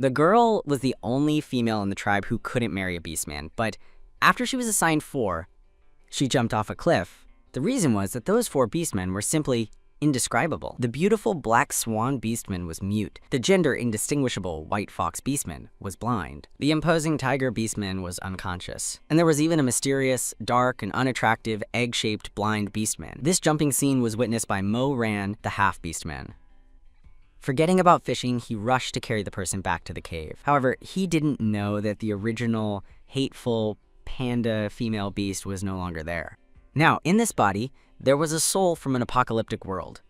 The girl was the only female in the tribe who couldn't marry a beastman, but after she was assigned 4, she jumped off a cliff. The reason was that those 4 beastmen were simply indescribable. The beautiful black swan beastman was mute. The gender indistinguishable white fox beastman was blind. The imposing tiger beastman was unconscious. And there was even a mysterious, dark, and unattractive egg-shaped blind beastman. This jumping scene was witnessed by Mo Ran, the half-beastman. Forgetting about fishing, he rushed to carry the person back to the cave. However, he didn't know that the original, hateful panda female beast was no longer there. Now, in this body, there was a soul from an apocalyptic world.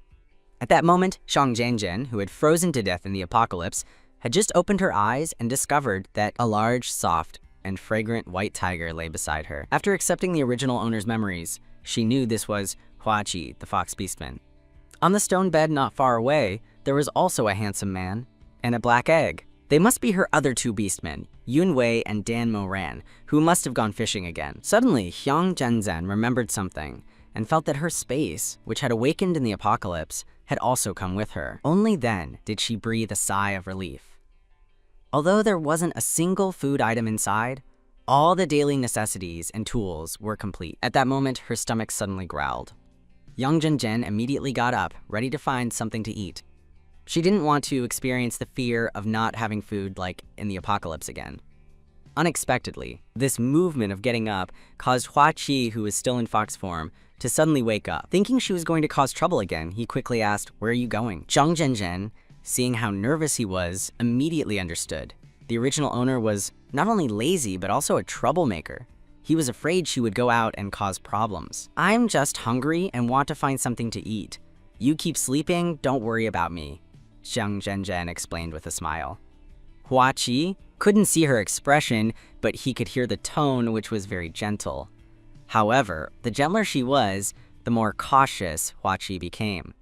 At that moment, Xiang Zhenjian, who had frozen to death in the apocalypse, had just opened her eyes and discovered that a large, soft, and fragrant white tiger lay beside her. After accepting the original owner's memories, she knew this was Huaqi, the fox beastman. On the stone bed not far away, there was also a handsome man and a black egg. They must be her other 2 beastmen, Yun Wei and Dan Moran, who must have gone fishing again. Suddenly, Xiang Zhenjian remembered something and felt that her space, which had awakened in the apocalypse, had also come with her. Only then did she breathe a sigh of relief. Although there wasn't a single food item inside, all the daily necessities and tools were complete. At that moment, her stomach suddenly growled. Yang Zhenjian immediately got up, ready to find something to eat. She didn't want to experience the fear of not having food like in the apocalypse again. Unexpectedly, this movement of getting up caused Huaqi, who was still in fox form, to suddenly wake up. Thinking she was going to cause trouble again, he quickly asked, "Where are you going?" Xiang Zhenjian, seeing how nervous he was, immediately understood. The original owner was not only lazy, but also a troublemaker. He was afraid she would go out and cause problems. "I'm just hungry and want to find something to eat. You keep sleeping, don't worry about me," Xiang Zhenjian explained with a smile. Huaqi couldn't see her expression, but he could hear the tone, which was very gentle. However, the gentler she was, the more cautious Huaqi became.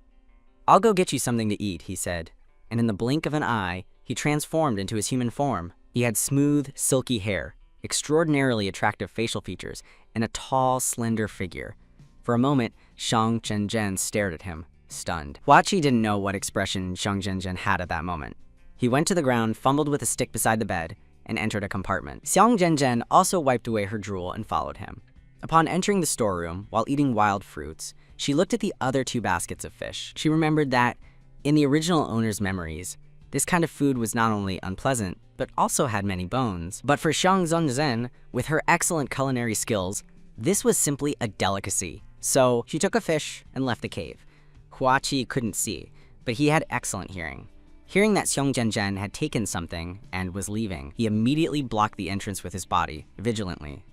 "I'll go get you something to eat," he said, and in the blink of an eye, he transformed into his human form. He had smooth, silky hair, extraordinarily attractive facial features, and a tall, slender figure. For a moment, Xiang Zhenjian stared at him, stunned. Huaqi didn't know what expression Xiang Zhenjian had at that moment. He went to the ground, fumbled with a stick beside the bed, and entered a compartment. Xiang Zhenjian also wiped away her drool and followed him. Upon entering the storeroom, while eating wild fruits, she looked at the other 2 baskets of fish. She remembered that, in the original owner's memories, this kind of food was not only unpleasant, but also had many bones. But for Xiang Zhenjian, with her excellent culinary skills, this was simply a delicacy. So she took a fish and left the cave. Huaqi couldn't see, but he had excellent hearing. Hearing that Xiang Zhenjian had taken something and was leaving, he immediately blocked the entrance with his body, vigilantly.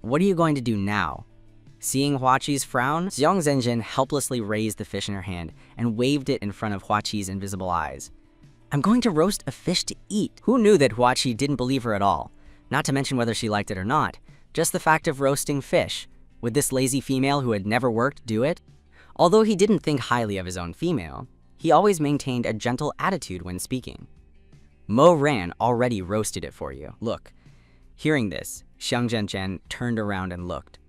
"What are you going to do now?" Seeing Huaqi's frown, Xiang Zhenjian helplessly raised the fish in her hand and waved it in front of Huaqi's invisible eyes. "I'm going to roast a fish to eat." Who knew that Huaqi didn't believe her at all? Not to mention whether she liked it or not. Just the fact of roasting fish. Would this lazy female who had never worked do it? Although he didn't think highly of his own female, he always maintained a gentle attitude when speaking. "Mo Ran already roasted it for you. Look." Hearing this, Xiang Zhenjian turned around and looked.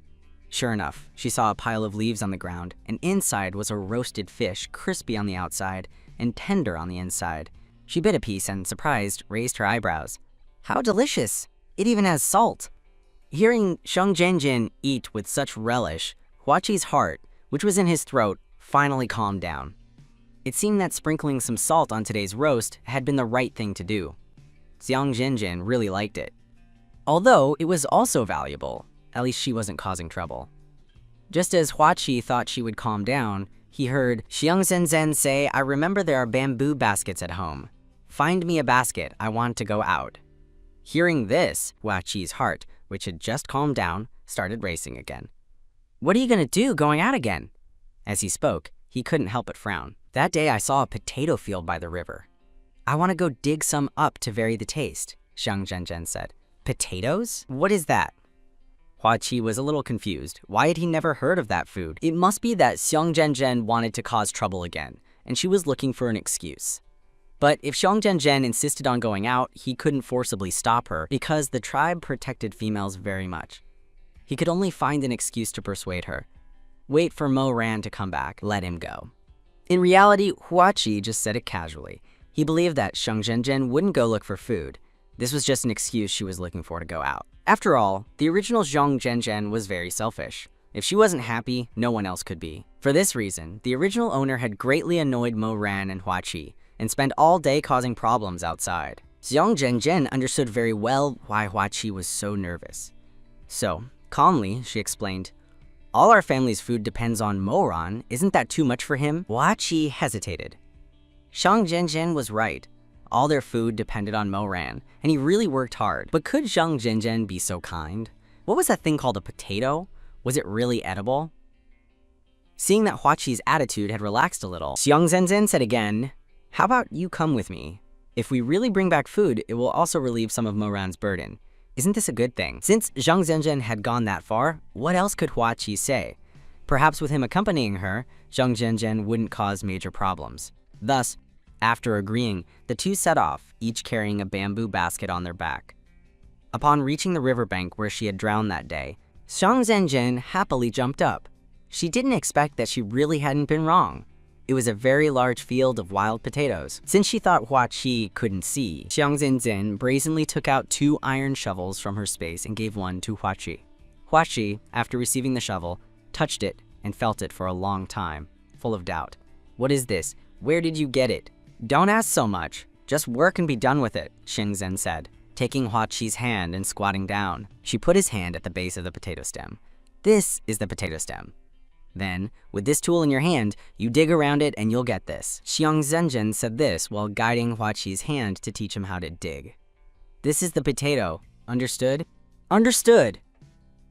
Sure enough, she saw a pile of leaves on the ground, and inside was a roasted fish, crispy on the outside and tender on the inside. She bit a piece and, surprised, raised her eyebrows. "How delicious! It even has salt." Hearing Xiang Zhenjian eat with such relish, Huaqi's heart, which was in his throat, finally calmed down. It seemed that sprinkling some salt on today's roast had been the right thing to do. Xiang Zhenjian really liked it. Although it was also valuable, at least she wasn't causing trouble. Just as Huaqi thought she would calm down, he heard Xiang Zhenjian say, "I remember there are bamboo baskets at home. Find me a basket, I want to go out." Hearing this, Huaqi's heart, which had just calmed down, started racing again. "What are you gonna do going out again?" As he spoke, he couldn't help but frown. "That day I saw a potato field by the river. I want to go dig some up to vary the taste," Xiang Zhenjian said. "Potatoes? What is that?" Huaqi was a little confused. Why had he never heard of that food? It must be that Xiang Zhenjian wanted to cause trouble again, and she was looking for an excuse. But if Xiang Zhenjian insisted on going out, he couldn't forcibly stop her because the tribe protected females very much. He could only find an excuse to persuade her. Wait for Mo Ran to come back, let him go. In reality, Huaqi just said it casually. He believed that Xiang Zhenzhen wouldn't go look for food. This was just an excuse she was looking for to go out. After all, the original Xiang Zhenzhen was very selfish. If she wasn't happy, no one else could be. For this reason, the original owner had greatly annoyed Mo Ran and Hua Qi and spent all day causing problems outside. Xiang Zhenzhen understood very well why Hua Qi was so nervous. So, calmly, she explained, "All our family's food depends on Mo Ran. Isn't that too much for him?" Hua Qi hesitated. Xiang Zhenzhen was right. All their food depended on Mo Ran, and he really worked hard. But could Xiang Zhenzhen be so kind? What was that thing called, a potato? Was it really edible? Seeing that Hua Qi's attitude had relaxed a little, Xiang Zhenzhen said again, "How about you come with me? If we really bring back food, it will also relieve some of Mo Ran's burden. Isn't this a good thing?" Since Xiang Zhenzhen had gone that far, what else could Hua Qi say? Perhaps with him accompanying her, Xiang Zhenzhen wouldn't cause major problems. Thus, after agreeing, the two set off, each carrying a bamboo basket on their back. Upon reaching the riverbank where she had drowned that day, Xiang Zhenzhen happily jumped up. She didn't expect that she really hadn't been wrong. It was a very large field of wild potatoes. Since she thought Hua Qi couldn't see, Xiang Zhenzhen brazenly took out 2 iron shovels from her space and gave one to Hua Qi. Hua Qi, after receiving the shovel, touched it and felt it for a long time, full of doubt. "What is this? Where did you get it?" "Don't ask so much. Just work and be done with it," Xing Zhen said, taking Hua Qi's hand and squatting down. She put his hand at the base of the potato stem. "This is the potato stem. Then, with this tool in your hand, you dig around it and you'll get this." Xiang Zhenzhen said this while guiding Hua Qi's hand to teach him how to dig. "This is the potato. Understood?" "Understood."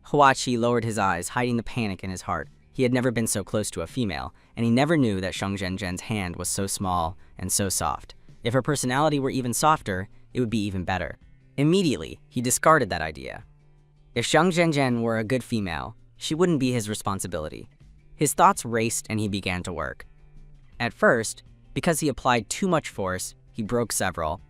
Hua Qi lowered his eyes, hiding the panic in his heart. He had never been so close to a female, and he never knew that Xiang Zhenzhen's hand was so small and so soft. If her personality were even softer, it would be even better. Immediately, he discarded that idea. If Xiang Zhenzhen were a good female, she wouldn't be his responsibility. His thoughts raced and he began to work. At first, because he applied too much force, he broke several.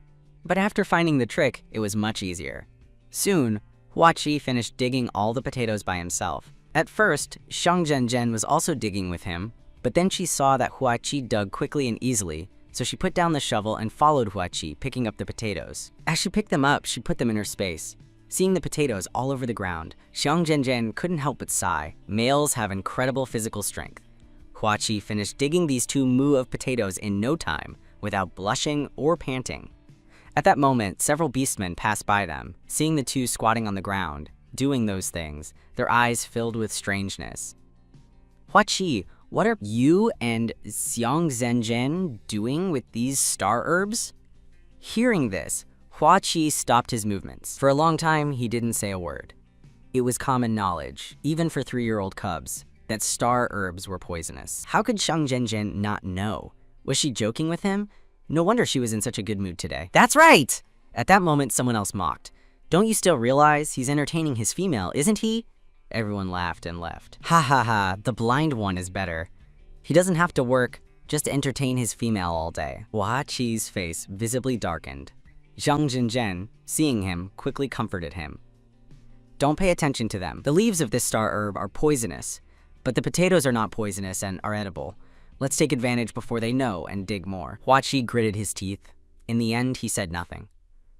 But after finding the trick, it was much easier. Soon, Hua Qi finished digging all the potatoes by himself. At first, Xiang Zhenzhen was also digging with him, but then she saw that Hua Qi dug quickly and easily, so she put down the shovel and followed Hua Qi, picking up the potatoes. As she picked them up, she put them in her space. Seeing the potatoes all over the ground, Xiang Zhenzhen couldn't help but sigh. Males have incredible physical strength. Hua Qi finished digging these 2 mu of potatoes in no time, without blushing or panting. At that moment, several beastmen passed by them, seeing the 2 squatting on the ground, doing those things, their eyes filled with strangeness. "Hua Qi, what are you and Xiang Zhenzhen doing with these star herbs?" Hearing this, Hua Qi stopped his movements. For a long time, he didn't say a word. It was common knowledge, even for 3-year-old cubs, that star herbs were poisonous. How could Xiang Zhenzhen not know? Was she joking with him? No wonder she was in such a good mood today. "That's right!" At that moment, someone else mocked. "Don't you still realize he's entertaining his female, isn't he?" Everyone laughed and left. "Ha ha ha, the blind one is better. He doesn't have to work, just entertain his female all day." Hua Qi's face visibly darkened. Xiang Zhenzhen, seeing him, quickly comforted him. "Don't pay attention to them. The leaves of this star herb are poisonous, but the potatoes are not poisonous and are edible. Let's take advantage before they know and dig more." Hua Qi gritted his teeth. In the end, he said nothing.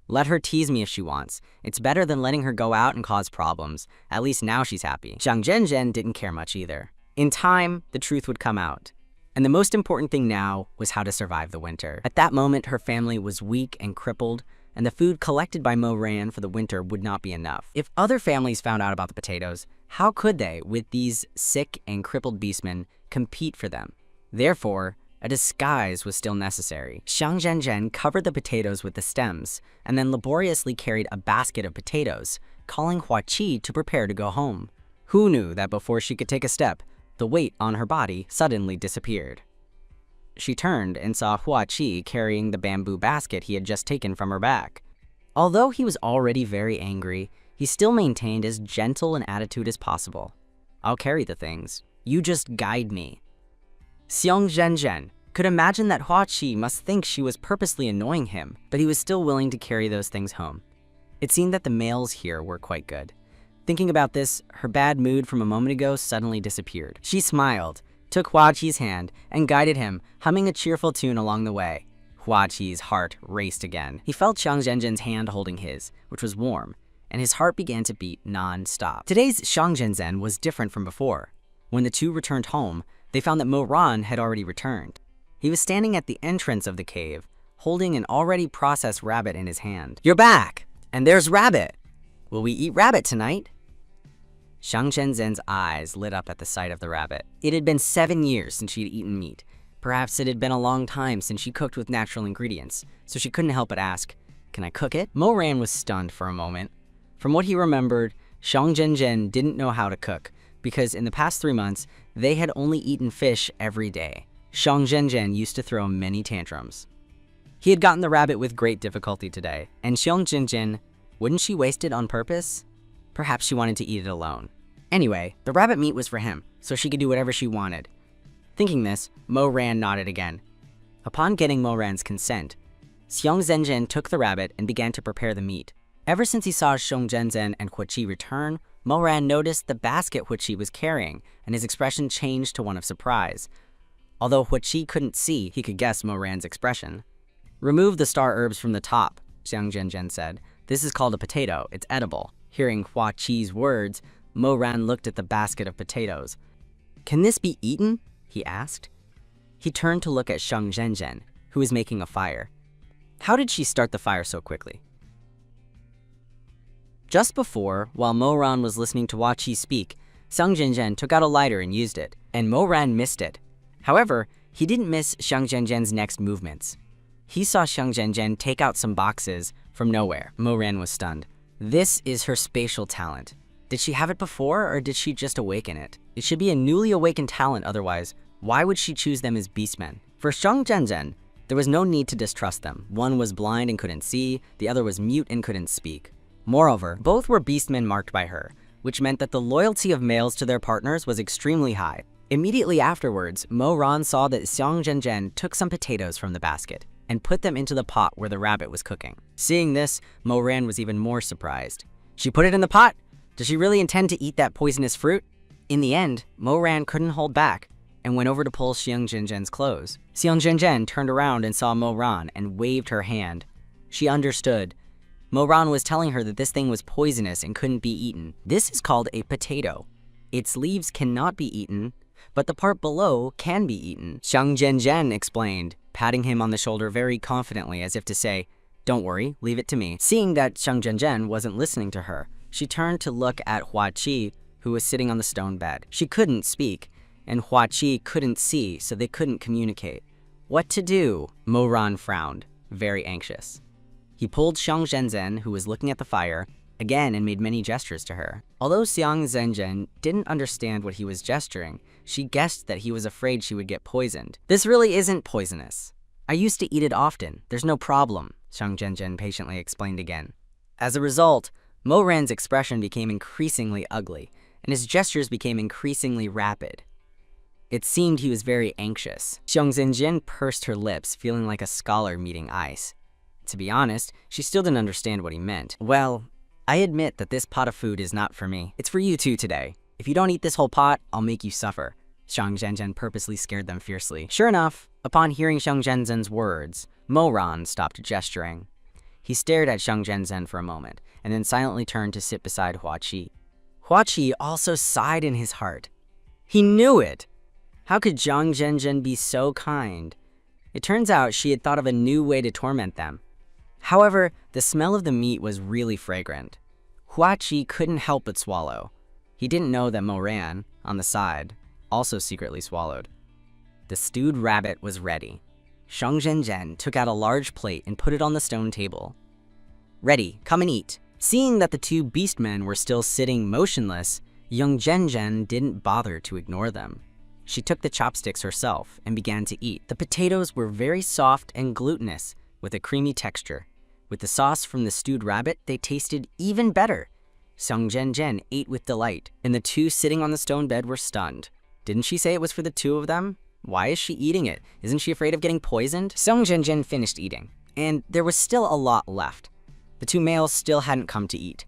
"Let her tease me if she wants. It's better than letting her go out and cause problems. At least now she's happy." Xiang Zhenzhen didn't care much either. In time, the truth would come out. And the most important thing now was how to survive the winter. At that moment, her family was weak and crippled, and the food collected by Mo Ran for the winter would not be enough. If other families found out about the potatoes, how could they, with these sick and crippled beastmen, compete for them? Therefore, a disguise was still necessary. Xiang Zhenzhen covered the potatoes with the stems, and then laboriously carried a basket of potatoes, calling Hua Qi to prepare to go home. Who knew that before she could take a step, the weight on her body suddenly disappeared? She turned and saw Hua Qi carrying the bamboo basket he had just taken from her back. Although he was already very angry, he still maintained as gentle an attitude as possible. "I'll carry the things. You just guide me." Xiang Zhenzhen could imagine that Hua Qi must think she was purposely annoying him, but he was still willing to carry those things home. It seemed that the males here were quite good. Thinking about this, her bad mood from a moment ago suddenly disappeared. She smiled, took Hua Qi's hand, and guided him, humming a cheerful tune along the way. Hua Qi's heart raced again. He felt Xiang Zhenzhen's hand holding his, which was warm, and his heart began to beat non-stop. Today's Xiang Zhenzhen was different from before. When the two returned home, they found that Mo Ran had already returned. He was standing at the entrance of the cave, holding an already processed rabbit in his hand. "You're back, and there's rabbit. Will we eat rabbit tonight?" Xiang Zhenzhen's eyes lit up at the sight of the rabbit. It had been 7 years since she had eaten meat. Perhaps it had been a long time since she cooked with natural ingredients, so she couldn't help but ask, "Can I cook it?" Mo Ran was stunned for a moment. From what he remembered, Xiang Zhenzhen didn't know how to cook, because in the past 3 months, they had only eaten fish every day. Xiang Zhenzhen used to throw many tantrums. He had gotten the rabbit with great difficulty today, and Xiang Zhenzhen, wouldn't she waste it on purpose? Perhaps she wanted to eat it alone. Anyway, the rabbit meat was for him, so she could do whatever she wanted. Thinking this, Mo Ran nodded again. Upon getting Mo Ran's consent, Xiang Zhenzhen took the rabbit and began to prepare the meat. Ever since he saw Xiang Zhenzhen and Hua Qi return, Mo Ran noticed the basket Hua Qi was carrying, and his expression changed to one of surprise. Although Hua Qi couldn't see, he could guess Mo Ran's expression. "Remove the star herbs from the top," Xiang Zhenzhen said. "This is called a potato. It's edible." Hearing Hua Qi's words, Mo Ran looked at the basket of potatoes. "Can this be eaten?" he asked. He turned to look at Xiang Zhenzhen, who was making a fire. How did she start the fire so quickly? Just before, while Mo Ran was listening to Hua Qi speak, Xiang Zhenzhen took out a lighter and used it, and Mo Ran missed it. However, he didn't miss Xiang Zhenzhen's next movements. He saw Xiang Zhenzhen take out some boxes from nowhere. Mo Ran was stunned. This is her spatial talent. Did she have it before, or did she just awaken it? It should be a newly awakened talent, otherwise, why would she choose them as beastmen? For Xiang Zhenzhen, there was no need to distrust them. One was blind and couldn't see, the other was mute and couldn't speak. Moreover, both were beastmen marked by her, which meant that the loyalty of males to their partners was extremely high. Immediately afterwards, Mo Ran saw that Xiang Zhenzhen took some potatoes from the basket and put them into the pot where the rabbit was cooking. Seeing this, Mo Ran was even more surprised. She put it in the pot? Does she really intend to eat that poisonous fruit? In the end, Mo Ran couldn't hold back and went over to pull Xiang Zhenzhen's clothes. Xiang Zhenzhen turned around and saw Mo Ran and waved her hand. She understood. Mo Ran was telling her that this thing was poisonous and couldn't be eaten. This is called a potato. Its leaves cannot be eaten, but the part below can be eaten. Xiang Zhenzhen explained, patting him on the shoulder very confidently as if to say, "Don't worry, leave it to me." Seeing that Xiang Zhenzhen wasn't listening to her, she turned to look at Hua Qi, who was sitting on the stone bed. She couldn't speak, and Hua Qi couldn't see, so they couldn't communicate. What to do? Mo Ran frowned, very anxious. He pulled Xiang Zhenzhen, who was looking at the fire, again and made many gestures to her. Although Xiang Zhenzhen didn't understand what he was gesturing, she guessed that he was afraid she would get poisoned. "This really isn't poisonous. I used to eat it often. There's no problem," Xiang Zhenzhen patiently explained again. As a result, Mo Ran's expression became increasingly ugly, and his gestures became increasingly rapid. It seemed he was very anxious. Xiang Zhenzhen pursed her lips, feeling like a scholar meeting ice. To be honest, she still didn't understand what he meant. "Well, I admit that this pot of food is not for me. It's for you two today. If you don't eat this whole pot, I'll make you suffer." Xiang Zhenzhen purposely scared them fiercely. Sure enough, upon hearing Xiang Zhenzhen's words, Mo Ran stopped gesturing. He stared at Xiang Zhenzhen for a moment, and then silently turned to sit beside Hua Qi. Hua Qi also sighed in his heart. He knew it! How could Xiang Zhenzhen be so kind? It turns out she had thought of a new way to torment them. However, the smell of the meat was really fragrant. Hua Qi couldn't help but swallow. He didn't know that Mo Ran, on the side, also secretly swallowed. The stewed rabbit was ready. Xiang Zhenzhen took out a large plate and put it on the stone table. "Ready, come and eat." Seeing that the two beastmen were still sitting motionless, young Zhenzhen didn't bother to ignore them. She took the chopsticks herself and began to eat. The potatoes were very soft and glutinous, with a creamy texture. With the sauce from the stewed rabbit, they tasted even better. Xiang Zhenzhen ate with delight, and the two sitting on the stone bed were stunned. Didn't she say it was for the two of them? Why is she eating it? Isn't she afraid of getting poisoned? Xiang Zhenzhen finished eating, and there was still a lot left. The two males still hadn't come to eat.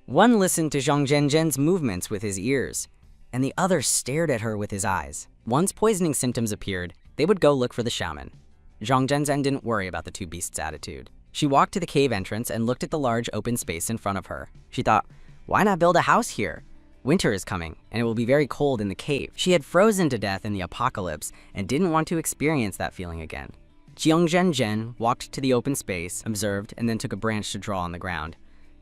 One listened to Xiang Zhenzhen's movements with his ears, and the other stared at her with his eyes. Once poisoning symptoms appeared, they would go look for the shaman. Zhang Zhenzhen didn't worry about the two beasts' attitude. She walked to the cave entrance and looked at the large open space in front of her. She thought, why not build a house here? Winter is coming, and it will be very cold in the cave. She had frozen to death in the apocalypse and didn't want to experience that feeling again. Jiang Zhenzhen walked to the open space, observed, and then took a branch to draw on the ground.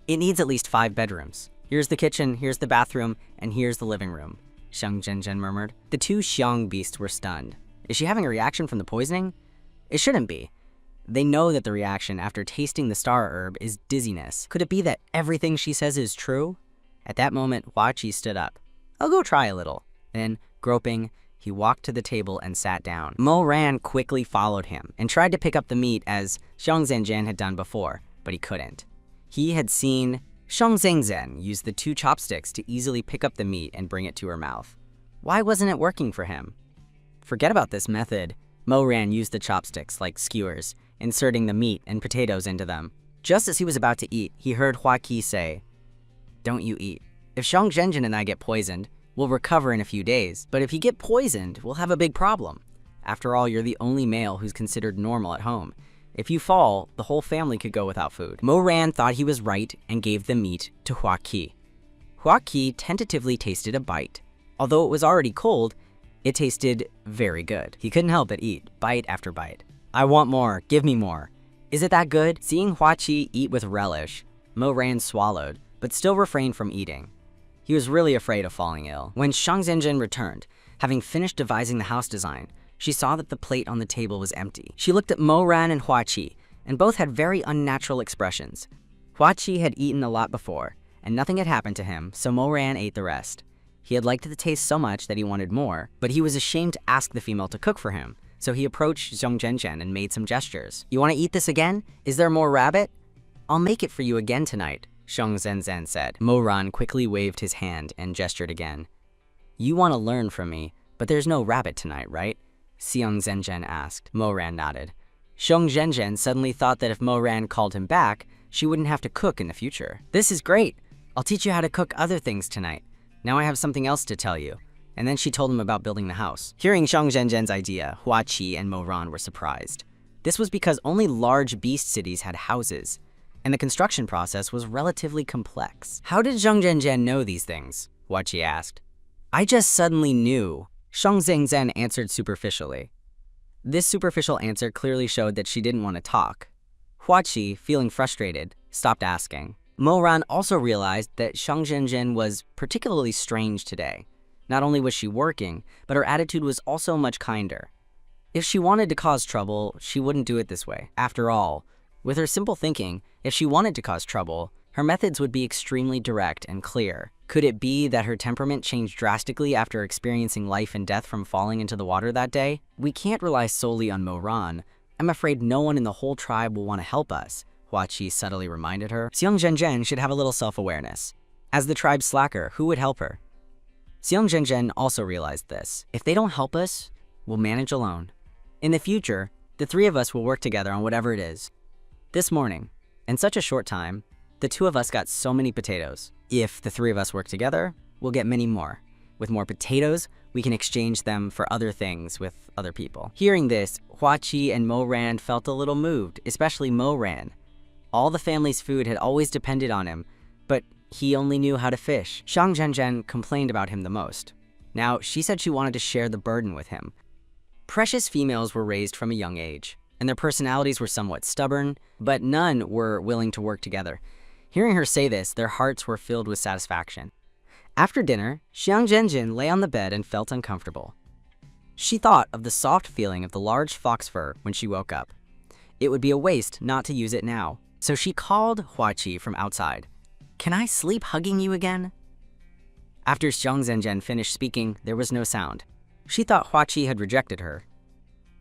It needs at least 5 bedrooms. Here's the kitchen, here's the bathroom, and here's the living room, Xiang Zhenzhen murmured. The two Xiang beasts were stunned. Is she having a reaction from the poisoning? It shouldn't be. They know that the reaction after tasting the star herb is dizziness. Could it be that everything she says is true? At that moment, Hua Qi stood up. I'll go try a little. Then, groping, he walked to the table and sat down. Mo Ran quickly followed him and tried to pick up the meat as Xiang Zhenzhen had done before, but he couldn't. He had seen Xiang Zhenzhen use the 2 chopsticks to easily pick up the meat and bring it to her mouth. Why wasn't it working for him? Forget about this method. Mo Ran used the chopsticks like skewers, inserting the meat and potatoes into them. Just as he was about to eat, he heard Hua Qi say, don't you eat. If Xiang Zhenzhen and I get poisoned, we'll recover in a few days. But if you get poisoned, we'll have a big problem. After all, you're the only male who's considered normal at home. If you fall, the whole family could go without food. Mo Ran thought he was right and gave the meat to Hua Qi. Hua Qi tentatively tasted a bite. Although it was already cold, it tasted very good. He couldn't help but eat, bite after bite. I want more, give me more. Is it that good? Seeing Hua Qi eat with relish, Mo Ran swallowed, but still refrained from eating. He was really afraid of falling ill. When Xiang Zhenzhen returned, having finished devising the house design, she saw that the plate on the table was empty. She looked at Mo Ran and Hua Qi, and both had very unnatural expressions. Hua Qi had eaten a lot before, and nothing had happened to him, so Mo Ran ate the rest. He had liked the taste so much that he wanted more, but he was ashamed to ask the female to cook for him, so he approached Xiang Zhenzhen and made some gestures. You want to eat this again? Is there more rabbit? I'll make it for you again tonight, Xiang Zhenzhen said. Mo Ran quickly waved his hand and gestured again. You want to learn from me, but there's no rabbit tonight, right? Xiang Zhenzhen asked. Mo Ran nodded. Xiang Zhenzhen suddenly thought that if Mo Ran called him back, she wouldn't have to cook in the future. This is great. I'll teach you how to cook other things tonight. Now I have something else to tell you. And then she told him about building the house. Hearing Xiang Zhenzhen's idea, Hua Qi and Mo Ran were surprised. This was because only large beast cities had houses, and the construction process was relatively complex. How did Xiang Zhenzhen know these things? Hua Qi asked. I just suddenly knew, Xiang Zhenzhen answered superficially. This superficial answer clearly showed that she didn't want to talk. Hua Qi, feeling frustrated, stopped asking. Mo Ran also realized that Xiang Zhenzhen was particularly strange today. Not only was she working, but her attitude was also much kinder. If she wanted to cause trouble, she wouldn't do it this way. After all, with her simple thinking, if she wanted to cause trouble, her methods would be extremely direct and clear. Could it be that her temperament changed drastically after experiencing life and death from falling into the water that day? We can't rely solely on Mo Ran. I'm afraid no one in the whole tribe will want to help us, Hua Qi subtly reminded her. Xiang Zhenzhen should have a little self-awareness. As the tribe's slacker, who would help her? Xiang Zhenzhen also realized this. If they don't help us, we'll manage alone. In the future, the 3 of us will work together on whatever it is. This morning, in such a short time, the 2 of us got so many potatoes. If the 3 of us work together, we'll get many more. With more potatoes, we can exchange them for other things with other people. Hearing this, Hua Qi and Mo Ran felt a little moved, especially Mo Ran. All the family's food had always depended on him, but he only knew how to fish. Xiang Zhenzhen complained about him the most. Now, she said she wanted to share the burden with him. Precious females were raised from a young age, and their personalities were somewhat stubborn, but none were willing to work together. Hearing her say this, their hearts were filled with satisfaction. After dinner, Xiang Zhenzhen lay on the bed and felt uncomfortable. She thought of the soft feeling of the large fox fur when she woke up. It would be a waste not to use it now, so she called Hua Qi from outside. Can I sleep hugging you again? After Xiang Zhenzhen finished speaking, there was no sound. She thought Hua Qi had rejected her.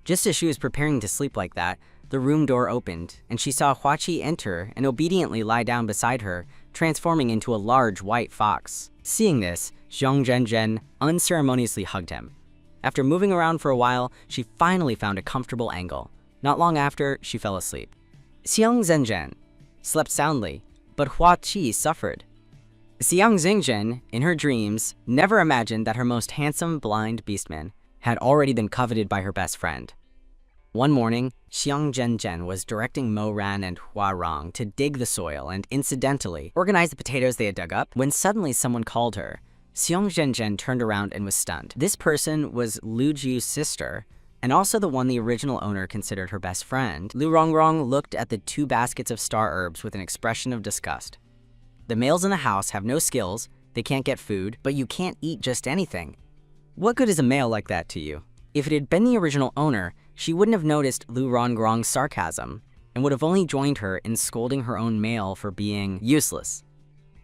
Just as she was preparing to sleep like that, the room door opened, and she saw Hua Qi enter and obediently lie down beside her, transforming into a large white fox. Seeing this, Xiang Zhenzhen unceremoniously hugged him. After moving around for a while, she finally found a comfortable angle. Not long after, she fell asleep. Xiang Zhenzhen slept soundly, but Hua Qi suffered. Xiang Zhenzhen, in her dreams, never imagined that her most handsome blind beastman had already been coveted by her best friend. One morning, Xiang Zhenzhen was directing Mo Ran and Hua Rong to dig the soil and incidentally organize the potatoes they had dug up when suddenly someone called her. Xiang Zhenzhen turned around and was stunned. This person was Lu Ju's sister, and also the one the original owner considered her best friend. Lu Rongrong looked at the 2 baskets of star herbs with an expression of disgust. The males in the house have no skills, they can't get food, but you can't eat just anything. What good is a male like that to you? If it had been the original owner, she wouldn't have noticed Lu Rongrong's sarcasm and would have only joined her in scolding her own male for being useless.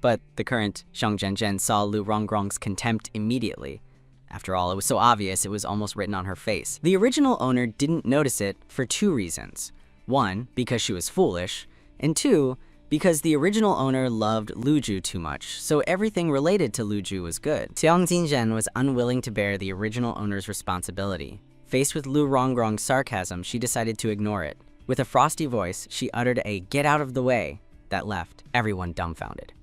But the current Xiang Zhenzhen saw Lu Rongrong's contempt immediately. After all, it was so obvious it was almost written on her face. The original owner didn't notice it for 2 reasons. 1, because she was foolish, and 2, because the original owner loved Lu Ju too much, so everything related to Lu Ju was good. Xiang Zhenzhen was unwilling to bear the original owner's responsibility. Faced with Lu Rongrong's sarcasm, she decided to ignore it. With a frosty voice, she uttered a "get out of the way" that left everyone dumbfounded.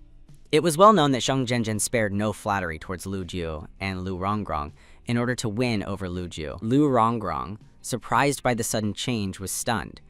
It was well known that Xiang Zhenzhen spared no flattery towards Lu Ju and Lu Rongrong in order to win over Lu Ju. Lu Rongrong, surprised by the sudden change, was stunned.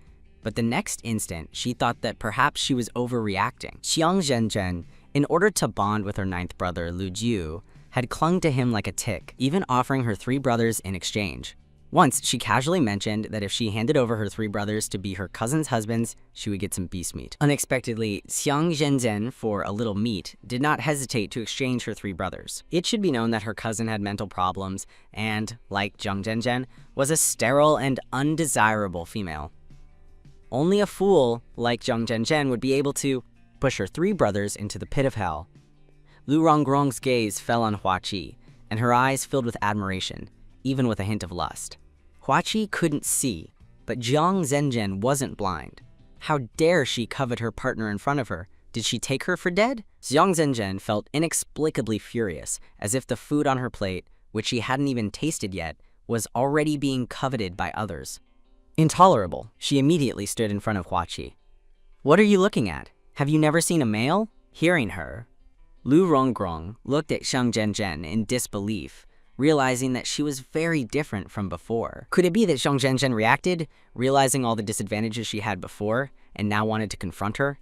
But the next instant, she thought that perhaps she was overreacting. Xiang Zhenzhen, in order to bond with her 9th brother, Lu Ju, had clung to him like a tick, even offering her 3 brothers in exchange. Once, she casually mentioned that if she handed over her 3 brothers to be her cousin's husbands, she would get some beast meat. Unexpectedly, Xiang Zhenzhen, for a little meat, did not hesitate to exchange her 3 brothers. It should be known that her cousin had mental problems and, like Xiang Zhenzhen, was a sterile and undesirable female. Only a fool like Xiang Zhenzhen would be able to push her 3 brothers into the pit of hell. Lu Rongrong's gaze fell on Hua Qi, and her eyes filled with admiration, even with a hint of lust. Hua Qi couldn't see, but Xiang Zhenzhen wasn't blind. How dare she covet her partner in front of her? Did she take her for dead? Xiang Zhenzhen felt inexplicably furious, as if the food on her plate, which she hadn't even tasted yet, was already being coveted by others. Intolerable, she immediately stood in front of Hua Qi. "What are you looking at? Have you never seen a male?" Hearing her, Lu Rongrong looked at Xiang Zhenzhen in disbelief, realizing that she was very different from before. Could it be that Xiang Zhenzhen reacted, realizing all the disadvantages she had before, and now wanted to confront her?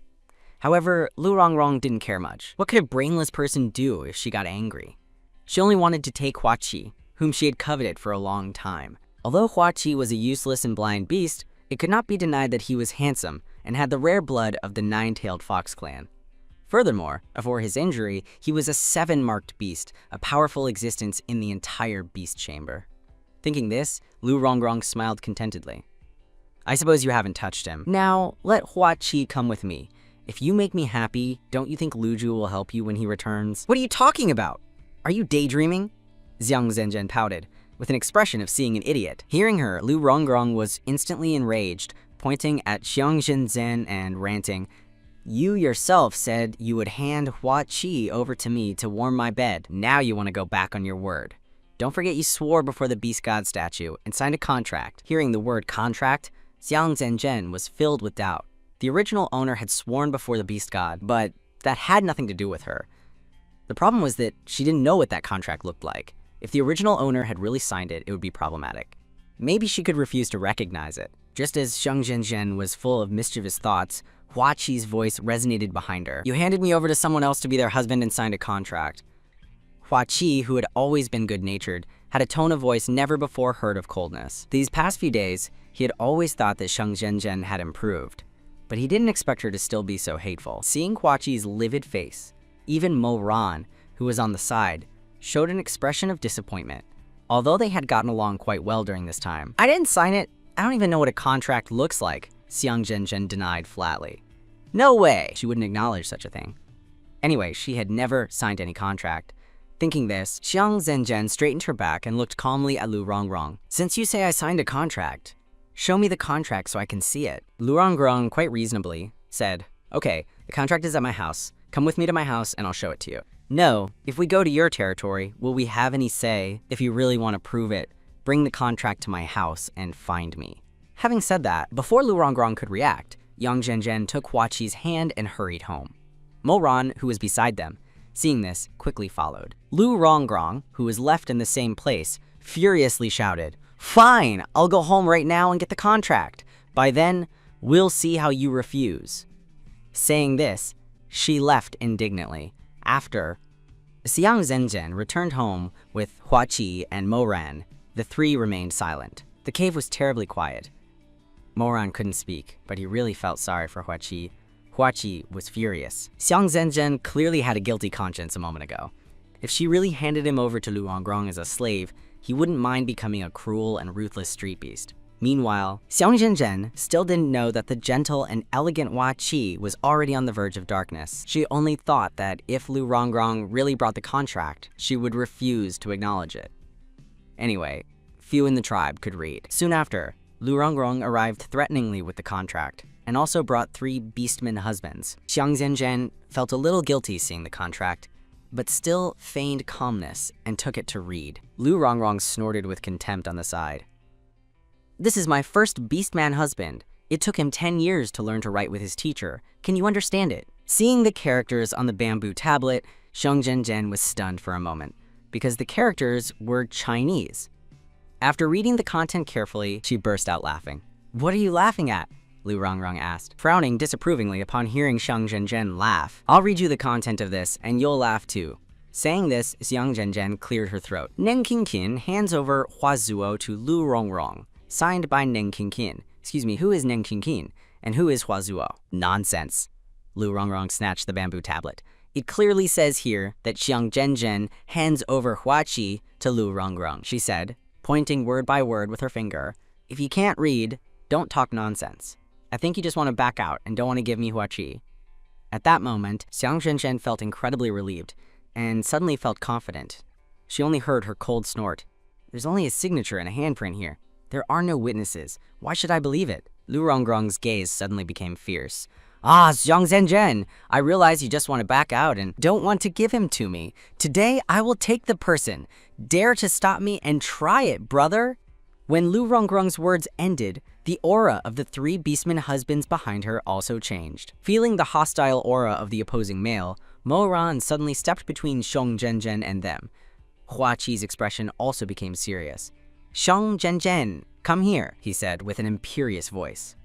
However, Lu Rongrong didn't care much. What could a brainless person do if she got angry? She only wanted to take Hua Qi, whom she had coveted for a long time. Although Hua Qi was a useless and blind beast, it could not be denied that he was handsome and had the rare blood of the 9-tailed fox clan. Furthermore, before his injury, he was a 7-marked beast, a powerful existence in the entire beast chamber. Thinking this, Lu Rongrong smiled contentedly. "I suppose you haven't touched him. Now, let Hua Qi come with me. If you make me happy, don't you think Lu Ju will help you when he returns?" "What are you talking about? Are you daydreaming?" Xiang Zhenzhen pouted, with an expression of seeing an idiot. Hearing her, Lu Rongrong was instantly enraged, pointing at Xiang Zhenzhen and ranting, "You yourself said you would hand Hua Qi over to me to warm my bed. Now you want to go back on your word. Don't forget you swore before the beast god statue and signed a contract." Hearing the word contract, Xiang Zhenzhen was filled with doubt. The original owner had sworn before the beast god, but that had nothing to do with her. The problem was that she didn't know what that contract looked like. If the original owner had really signed it, it would be problematic. Maybe she could refuse to recognize it. Just as Xiang Zhenzhen was full of mischievous thoughts, Hua Qi's voice resonated behind her. "You handed me over to someone else to be their husband and signed a contract." Hua Qi, who had always been good-natured, had a tone of voice never before heard of coldness. These past few days, he had always thought that Xiang Zhenzhen had improved, but he didn't expect her to still be so hateful. Seeing Hua Qi's livid face, even Mo Ran, who was on the side, showed an expression of disappointment, although they had gotten along quite well during this time. "I didn't sign it. I don't even know what a contract looks like," Xiang Zhenzhen denied flatly. "No way!" She wouldn't acknowledge such a thing. Anyway, she had never signed any contract. Thinking this, Xiang Zhenzhen straightened her back and looked calmly at Lu Rongrong. "Since you say I signed a contract, show me the contract so I can see it." Lu Rongrong, quite reasonably, said, "Okay, the contract is at my house. Come with me to my house and I'll show it to you." "No, if we go to your territory, will we have any say? If you really want to prove it, bring the contract to my house and find me." Having said that, before Lu Rongrong could react, Xiang Zhenzhen took Hua Qi's hand and hurried home. Mo Ran, who was beside them, seeing this, quickly followed. Lu Rongrong, who was left in the same place, furiously shouted, Fine, I'll go home right now and get the contract. By then, we'll see how you refuse. Saying this, she left indignantly. After, Xiang Zhenzhen returned home with Hua Qi and Mo Ran. The three remained silent. The cave was terribly quiet. Mo Ran couldn't speak, but he really felt sorry for Hua Qi. Hua Qi was furious. Xiang Zhenzhen clearly had a guilty conscience a moment ago. If she really handed him over to Lu Rongrong as a slave, he wouldn't mind becoming a cruel and ruthless street beast. Meanwhile, Xiang Zhenzhen still didn't know that the gentle and elegant Hua Qi was already on the verge of darkness. She only thought that if Lu Rongrong really brought the contract, she would refuse to acknowledge it. Anyway, few in the tribe could read. Soon after, Lu Rongrong arrived threateningly with the contract, and also brought 3 beastmen husbands. Xiang Zhenzhen felt a little guilty seeing the contract, but still feigned calmness and took it to read. Lu Rongrong snorted with contempt on the side. This is my first beastman husband. It took him 10 years to learn to write with his teacher. Can you understand it? Seeing the characters on the bamboo tablet, Xiang Zhenzhen was stunned for a moment, because the characters were Chinese. After reading the content carefully, she burst out laughing. What are you laughing at? Lu Rongrong asked, frowning disapprovingly upon hearing Xiang Zhenzhen laugh. I'll read you the content of this, and you'll laugh too. Saying this, Xiang Zhenzhen cleared her throat. Neng Qingqin hands over Hua Zuo to Lu Rongrong, signed by Neng Qingqin. Excuse me, who is Neng Qingqin, and who is Hua Zuo? Nonsense. Lu Rongrong snatched the bamboo tablet. It clearly says here that Xiang Zhenzhen hands over Hua Qi to Lu Rongrong, she said, pointing word by word with her finger. If you can't read, don't talk nonsense. I think you just want to back out and don't want to give me Hua Qi. At that moment, Xiang Zhenzhen felt incredibly relieved and suddenly felt confident. She only heard her cold snort. There's only a signature and a handprint here. There are no witnesses. Why should I believe it? Lu Rongrong's gaze suddenly became fierce. Ah, Xiang Zhenzhen, I realize you just want to back out and don't want to give him to me. Today, I will take the person. Dare to stop me and try it, brother. When Lu Rongrong's words ended, the aura of the 3 beastmen husbands behind her also changed. Feeling the hostile aura of the opposing male, Mo Ran suddenly stepped between Xiang Zhenzhen and them. Hua Qi's expression also became serious. Xiang Zhenzhen, come here, he said with an imperious voice.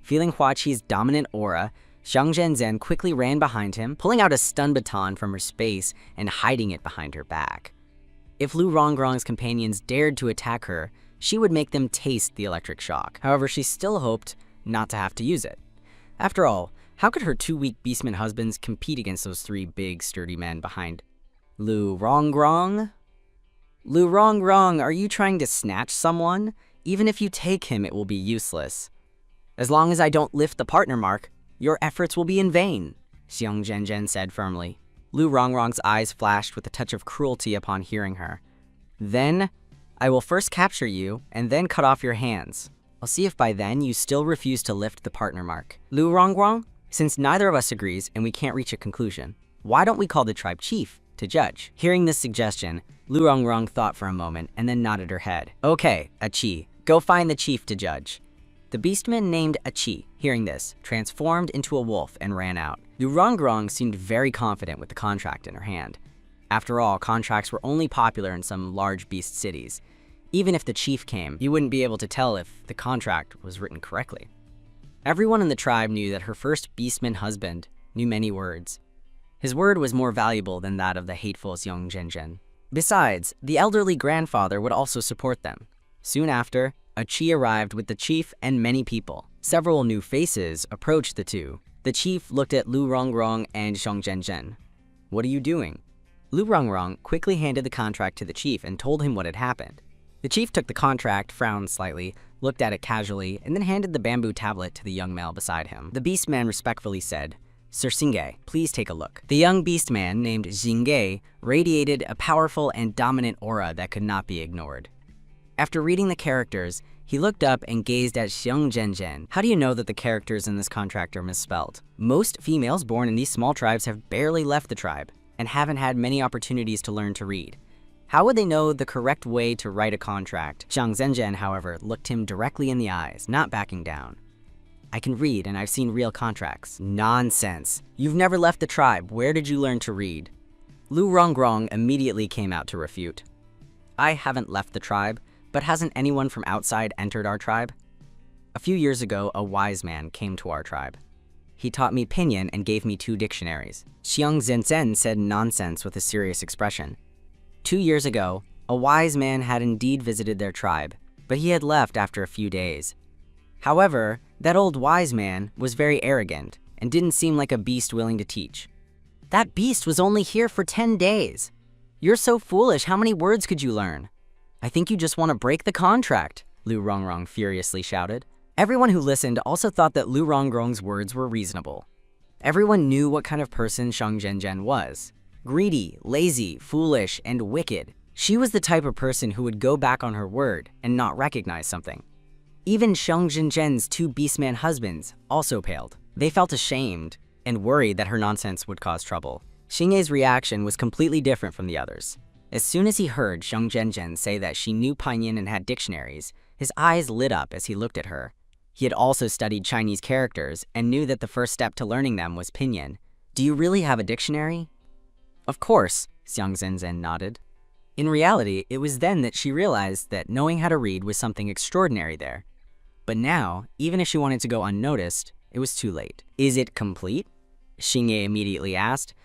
Feeling Hua Qi's dominant aura, Xiang Zhenzhen quickly ran behind him, pulling out a stun baton from her space and hiding it behind her back. If Lu Rongrong's companions dared to attack her, she would make them taste the electric shock. However, she still hoped not to have to use it. After all, how could her 2 weak beastmen husbands compete against those 3 big, sturdy men behind Lu Rongrong? Lu Rongrong, are you trying to snatch someone? Even if you take him, it will be useless. As long as I don't lift the partner mark, your efforts will be in vain, Xiang Zhenzhen said firmly. Lu Rongrong's eyes flashed with a touch of cruelty upon hearing her. Then, I will first capture you and then cut off your hands. I'll see if by then you still refuse to lift the partner mark. Lu Rongrong, since neither of us agrees and we can't reach a conclusion, why don't we call the tribe chief to judge? Hearing this suggestion, Lu Rongrong thought for a moment and then nodded her head. Okay, Achi, go find the chief to judge. The beastman named Achi, hearing this, transformed into a wolf and ran out. Lu Rongrong seemed very confident with the contract in her hand. After all, contracts were only popular in some large beast cities. Even if the chief came, you wouldn't be able to tell if the contract was written correctly. Everyone in the tribe knew that her first beastman husband knew many words. His word was more valuable than that of the hateful Xiang Zhenzhen. Besides, the elderly grandfather would also support them. Soon after, Achi arrived with the chief and many people. Several new faces approached the two. The chief looked at Lu Rongrong and Xiang Zhenzhen. What are you doing? Lu Rongrong quickly handed the contract to the chief and told him what had happened. The chief took the contract, frowned slightly, looked at it casually, and then handed the bamboo tablet to the young male beside him. The beastman respectfully said, Sir Xingge, please take a look. The young beastman, named Xingge, radiated a powerful and dominant aura that could not be ignored. After reading the characters, he looked up and gazed at Xiang Zhenzhen. How do you know that the characters in this contract are misspelled? Most females born in these small tribes have barely left the tribe and haven't had many opportunities to learn to read. How would they know the correct way to write a contract? Xiang Zhenzhen, however, looked him directly in the eyes, not backing down. I can read and I've seen real contracts. Nonsense. You've never left the tribe. Where did you learn to read? Lu Rongrong immediately came out to refute. I haven't left the tribe, But hasn't anyone from outside entered our tribe? A few years ago, a wise man came to our tribe. He taught me pinyin and gave me 2 dictionaries. Xiang Zhenzen said nonsense with a serious expression. 2 years ago, a wise man had indeed visited their tribe, but he had left after a few days. However, that old wise man was very arrogant and didn't seem like a beast willing to teach. That beast was only here for 10 days. You're so foolish, how many words could you learn? I think you just want to break the contract, Lu Rongrong furiously shouted. Everyone who listened also thought that Lu Rongrong's words were reasonable. Everyone knew what kind of person Xiang Zhenzen was. Greedy, lazy, foolish, and wicked. She was the type of person who would go back on her word and not recognize something. Even Xiang Zhenzen's 2 beastman husbands also paled. They felt ashamed and worried that her nonsense would cause trouble. Xingye's reaction was completely different from the others. As soon as he heard Xiang Zhenzen say that she knew pinyin and had dictionaries, his eyes lit up as he looked at her. He had also studied Chinese characters and knew that the first step to learning them was pinyin. Do you really have a dictionary? Of course, Xiang Zhenzen nodded. In reality, it was then that she realized that knowing how to read was something extraordinary there. But now, even if she wanted to go unnoticed, it was too late. Is it complete? Xingye immediately asked.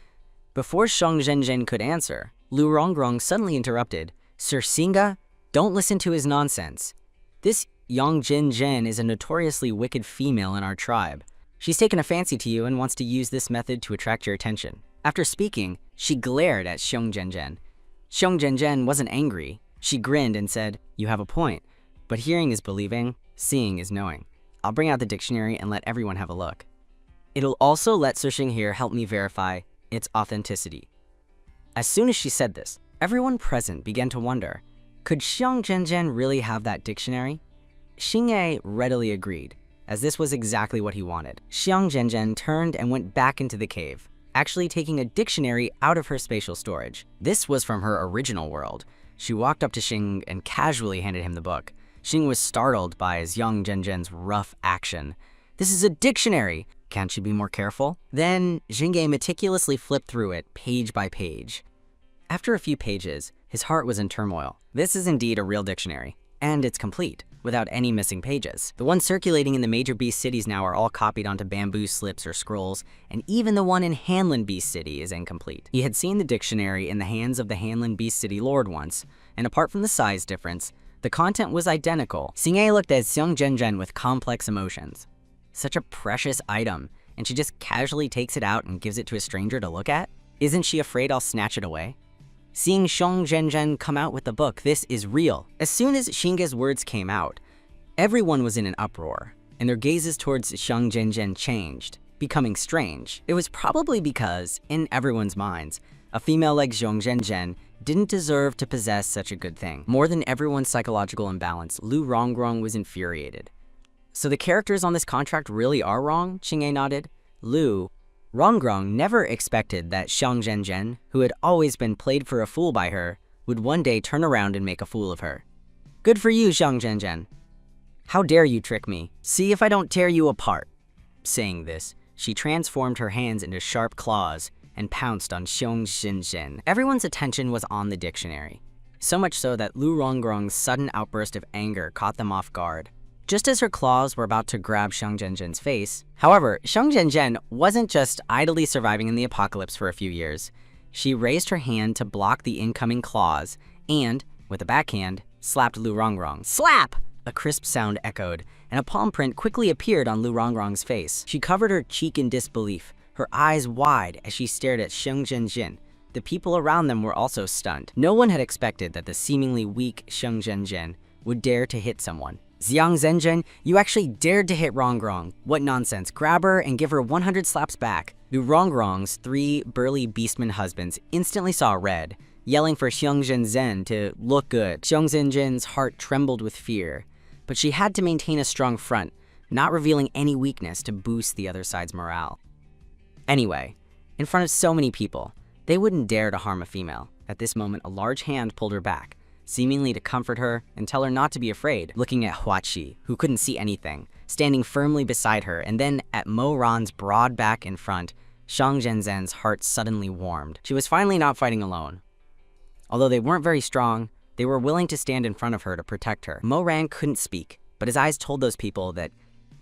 Before Xiang Zhenzen could answer, Lu Rongrong suddenly interrupted. Sir Singa, don't listen to his nonsense. This Yang Zhen is a notoriously wicked female in our tribe. She's taken a fancy to you and wants to use this method to attract your attention. After speaking, she glared at Xiang Zhenzen. Xiang Zhenzen wasn't angry. She grinned and said, you have a point, but hearing is believing, seeing is knowing. I'll bring out the dictionary and let everyone have a look. It'll also let Sir Xing here help me verify its authenticity. As soon as she said this, everyone present began to wonder, could Xiang Zhenzen really have that dictionary? Xingye readily agreed, as this was exactly what he wanted. Xiang Zhenzen turned and went back into the cave, actually taking a dictionary out of her spatial storage. This was from her original world. She walked up to Xing and casually handed him the book. Xing was startled by Xiang Zhenzen's rough action. This is a dictionary! Can't she be more careful? Then Xingye meticulously flipped through it, page by page. After a few pages, his heart was in turmoil. This is indeed a real dictionary, and it's complete, without any missing pages. The ones circulating in the major beast cities now are all copied onto bamboo slips or scrolls, and even the one in Hanlin Beast City is incomplete. He had seen the dictionary in the hands of the Hanlin Beast City Lord once, and apart from the size difference, the content was identical. Xingye looked at Xiang Zhenzen with complex emotions. Such a precious item, and she just casually takes it out and gives it to a stranger to look at? Isn't she afraid I'll snatch it away? Seeing Xiang Zhenzen come out with the book, this is real. As soon as Xingye's words came out, everyone was in an uproar, and their gazes towards Xiang Zhenzen changed, becoming strange. It was probably because, in everyone's minds, a female like Xiang Zhenzen didn't deserve to possess such a good thing. More than everyone's psychological imbalance, Lu Rongrong was infuriated. So the characters on this contract really are wrong? Xingye nodded. Lu Rongrong never expected that Xiang Zhenzen, who had always been played for a fool by her, would one day turn around and make a fool of her. Good for you, Xiang Zhenzen. How dare you trick me? See if I don't tear you apart. Saying this, she transformed her hands into sharp claws and pounced on Xiang Zhenzen. Everyone's attention was on the dictionary, so much so that Lu Rongrong's sudden outburst of anger caught them off guard. Just as her claws were about to grab Xiang Zhenzen's face, however, Xiang Zhenzen wasn't just idly surviving in the apocalypse for a few years. She raised her hand to block the incoming claws and, with a backhand, slapped Lu Rongrong. Slap! A crisp sound echoed, and a palm print quickly appeared on Lu Rongrong's face. She covered her cheek in disbelief, her eyes wide as she stared at Xiang Zhenzen. The people around them were also stunned. No one had expected that the seemingly weak Xiang Zhenzen would dare to hit someone. Xiang Zhenzen, you actually dared to hit Rongrong. What nonsense. Grab her and give her 100 slaps back. Lu Rongrong's 3 burly beastman husbands instantly saw red, yelling for Xiang Zhenzen to look good. Xiang Zhenzen's heart trembled with fear, but she had to maintain a strong front, not revealing any weakness to boost the other side's morale. Anyway, in front of so many people, they wouldn't dare to harm a female. At this moment, a large hand pulled her back, seemingly to comfort her and tell her not to be afraid, looking at Huaqi, who couldn't see anything, standing firmly beside her, and then at Mo Ran's broad back in front. Xiang Zhenzen's heart suddenly warmed. She was finally not fighting alone. Although they weren't very strong, they They were willing to stand in front of her to protect her. Mo Ran couldn't speak, but his eyes told those people that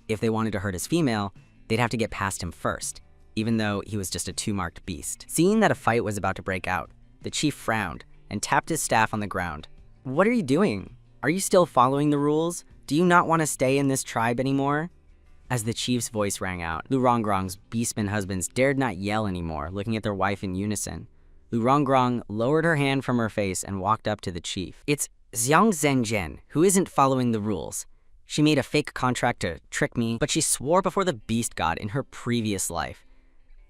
if they wanted to hurt his female, they'd have to get past him first, even though he was just a 2-marked beast. Seeing that a fight was about to break out, the chief frowned and tapped his staff on the ground. "What are you doing? Are you still following the rules? Do you not want to stay in this tribe anymore?" As the chief's voice rang out, Lu Rongrong's beastman husbands dared not yell anymore, looking at their wife in unison. Lu Rongrong lowered her hand from her face and walked up to the chief. "It's Xiang Zhenjian who isn't following the rules. She made a fake contract to trick me, but she swore before the beast god in her previous life.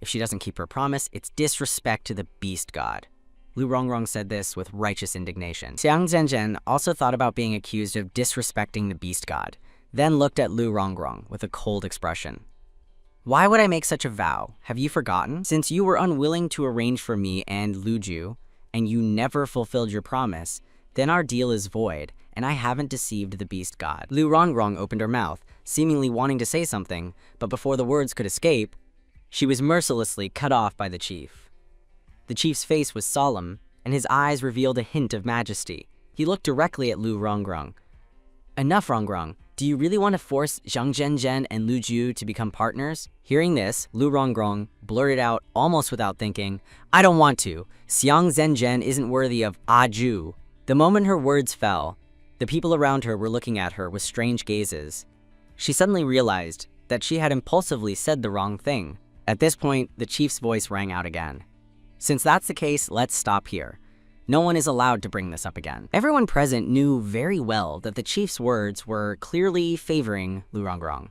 If she doesn't keep her promise, it's disrespect to the beast god." Lu Rongrong said this with righteous indignation. Xiang Zhenjian also thought about being accused of disrespecting the beast god, then looked at Lu Rongrong with a cold expression. "Why would I make such a vow? Have you forgotten? Since you were unwilling to arrange for me and Lu Ju, and you never fulfilled your promise, then our deal is void, and I haven't deceived the beast god." Lu Rongrong opened her mouth, seemingly wanting to say something, but before the words could escape, she was mercilessly cut off by the chief. The chief's face was solemn, and his eyes revealed a hint of majesty. He looked directly at Lu Rongrong. "Enough, Rongrong. Do you really want to force Xiang Zhenjian and Lu Ju to become partners?" Hearing this, Lu Rongrong blurted out almost without thinking, "I don't want to. Xiang Zhenjian isn't worthy of Ju." The moment her words fell, the people around her were looking at her with strange gazes. She suddenly realized that she had impulsively said the wrong thing. At this point, the chief's voice rang out again. "Since that's the case, let's stop here. No one is allowed to bring this up again." Everyone present knew very well that the chief's words were clearly favoring Lu Rongrong.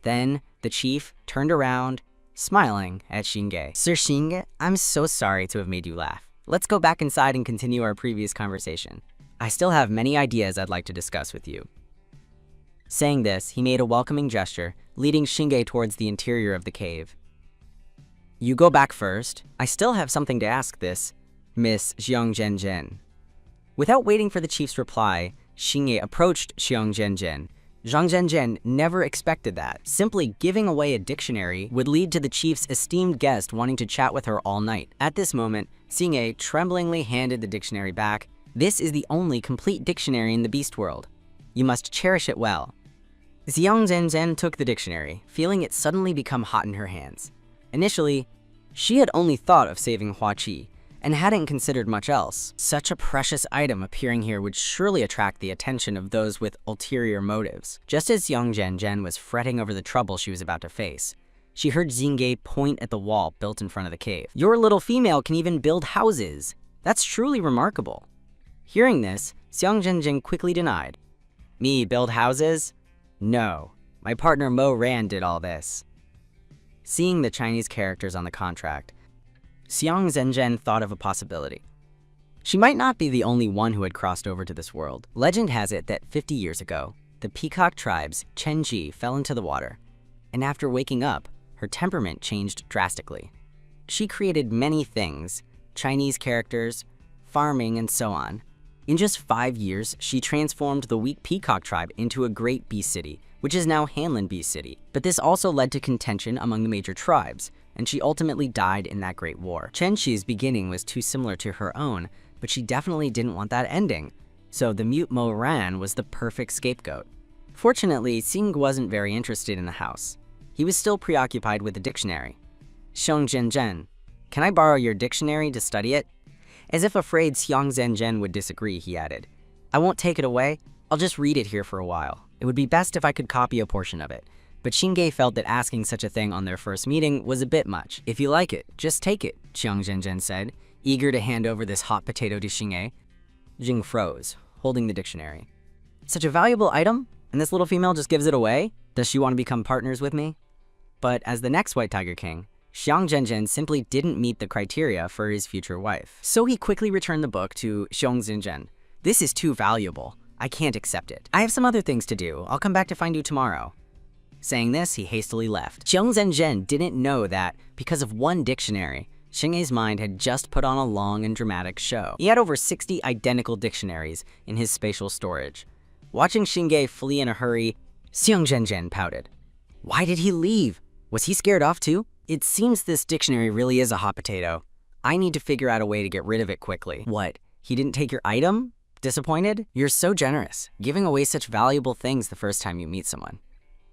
Then the chief turned around, smiling at Xingye. "Sir Xingye, I'm so sorry to have made you laugh. Let's go back inside and continue our previous conversation. I still have many ideas I'd like to discuss with you." Saying this, he made a welcoming gesture, leading Xingye towards the interior of the cave. "You go back first. I still have something to ask this Miss Xiang Zhenjian." Without waiting for the chief's reply, Xingye approached Xiang Zhenjian. Xiang Zhenjian never expected that. Simply giving away a dictionary would lead to the chief's esteemed guest wanting to chat with her all night. At this moment, Xingye tremblingly handed the dictionary back. "This is the only complete dictionary in the beast world. You must cherish it well." Xiang Zhenjian took the dictionary, feeling it suddenly become hot in her hands. Initially, she had only thought of saving Hua Qi, and hadn't considered much else. Such a precious item appearing here would surely attract the attention of those with ulterior motives. Just as Xiang Zhenjian was fretting over the trouble she was about to face, she heard Xingye point at the wall built in front of the cave. "Your little female can even build houses. That's truly remarkable." Hearing this, Xiang Zhenjian quickly denied. "Me build houses? No, my partner Mo Ran did all this." Seeing the Chinese characters on the contract, Xiang Zhenjian thought of a possibility. She might not be the only one who had crossed over to this world. Legend has it that 50 years ago, the Peacock tribe's Chen Ji fell into the water, and after waking up, her temperament changed drastically. She created many things, Chinese characters, farming, and so on. In just 5 years, she transformed the weak Peacock tribe into a great beast city, which is now Hanlin Beast City. But this also led to contention among the major tribes, and she ultimately died in that great war. Chen Shi's beginning was too similar to her own, but she definitely didn't want that ending, so the mute Mo Ran was the perfect scapegoat. Fortunately, Xing wasn't very interested in the house. He was still preoccupied with the dictionary. "Xiang Zhenjian, can I borrow your dictionary to study it?" As if afraid Xiang Zhenjian would disagree, he added, "I won't take it away. I'll just read it here for a while. It would be best if I could copy a portion of it." But Xingye felt that asking such a thing on their first meeting was a bit much. "If you like it, just take it," Xiang Zhenjian said, eager to hand over this hot potato to Xingye. Jing froze, holding the dictionary. "Such a valuable item, and this little female just gives it away? Does she want to become partners with me?" But as the next White Tiger King, Xiang Zhenjian simply didn't meet the criteria for his future wife. So he quickly returned the book to Xiang Zhenjian. "This is too valuable. I can't accept it. I have some other things to do. I'll come back to find you tomorrow." Saying this, he hastily left. Xiang Zhenjian didn't know that, because of one dictionary, Xingye's mind had just put on a long and dramatic show. He had over 60 identical dictionaries in his spatial storage. Watching Xingye flee in a hurry, Xiang Zhenjian pouted. Why did he leave? Was he scared off too? It seems this dictionary really is a hot potato. I need to figure out a way to get rid of it quickly. What? He didn't take your item? Disappointed? You're so generous, giving away such valuable things the first time you meet someone.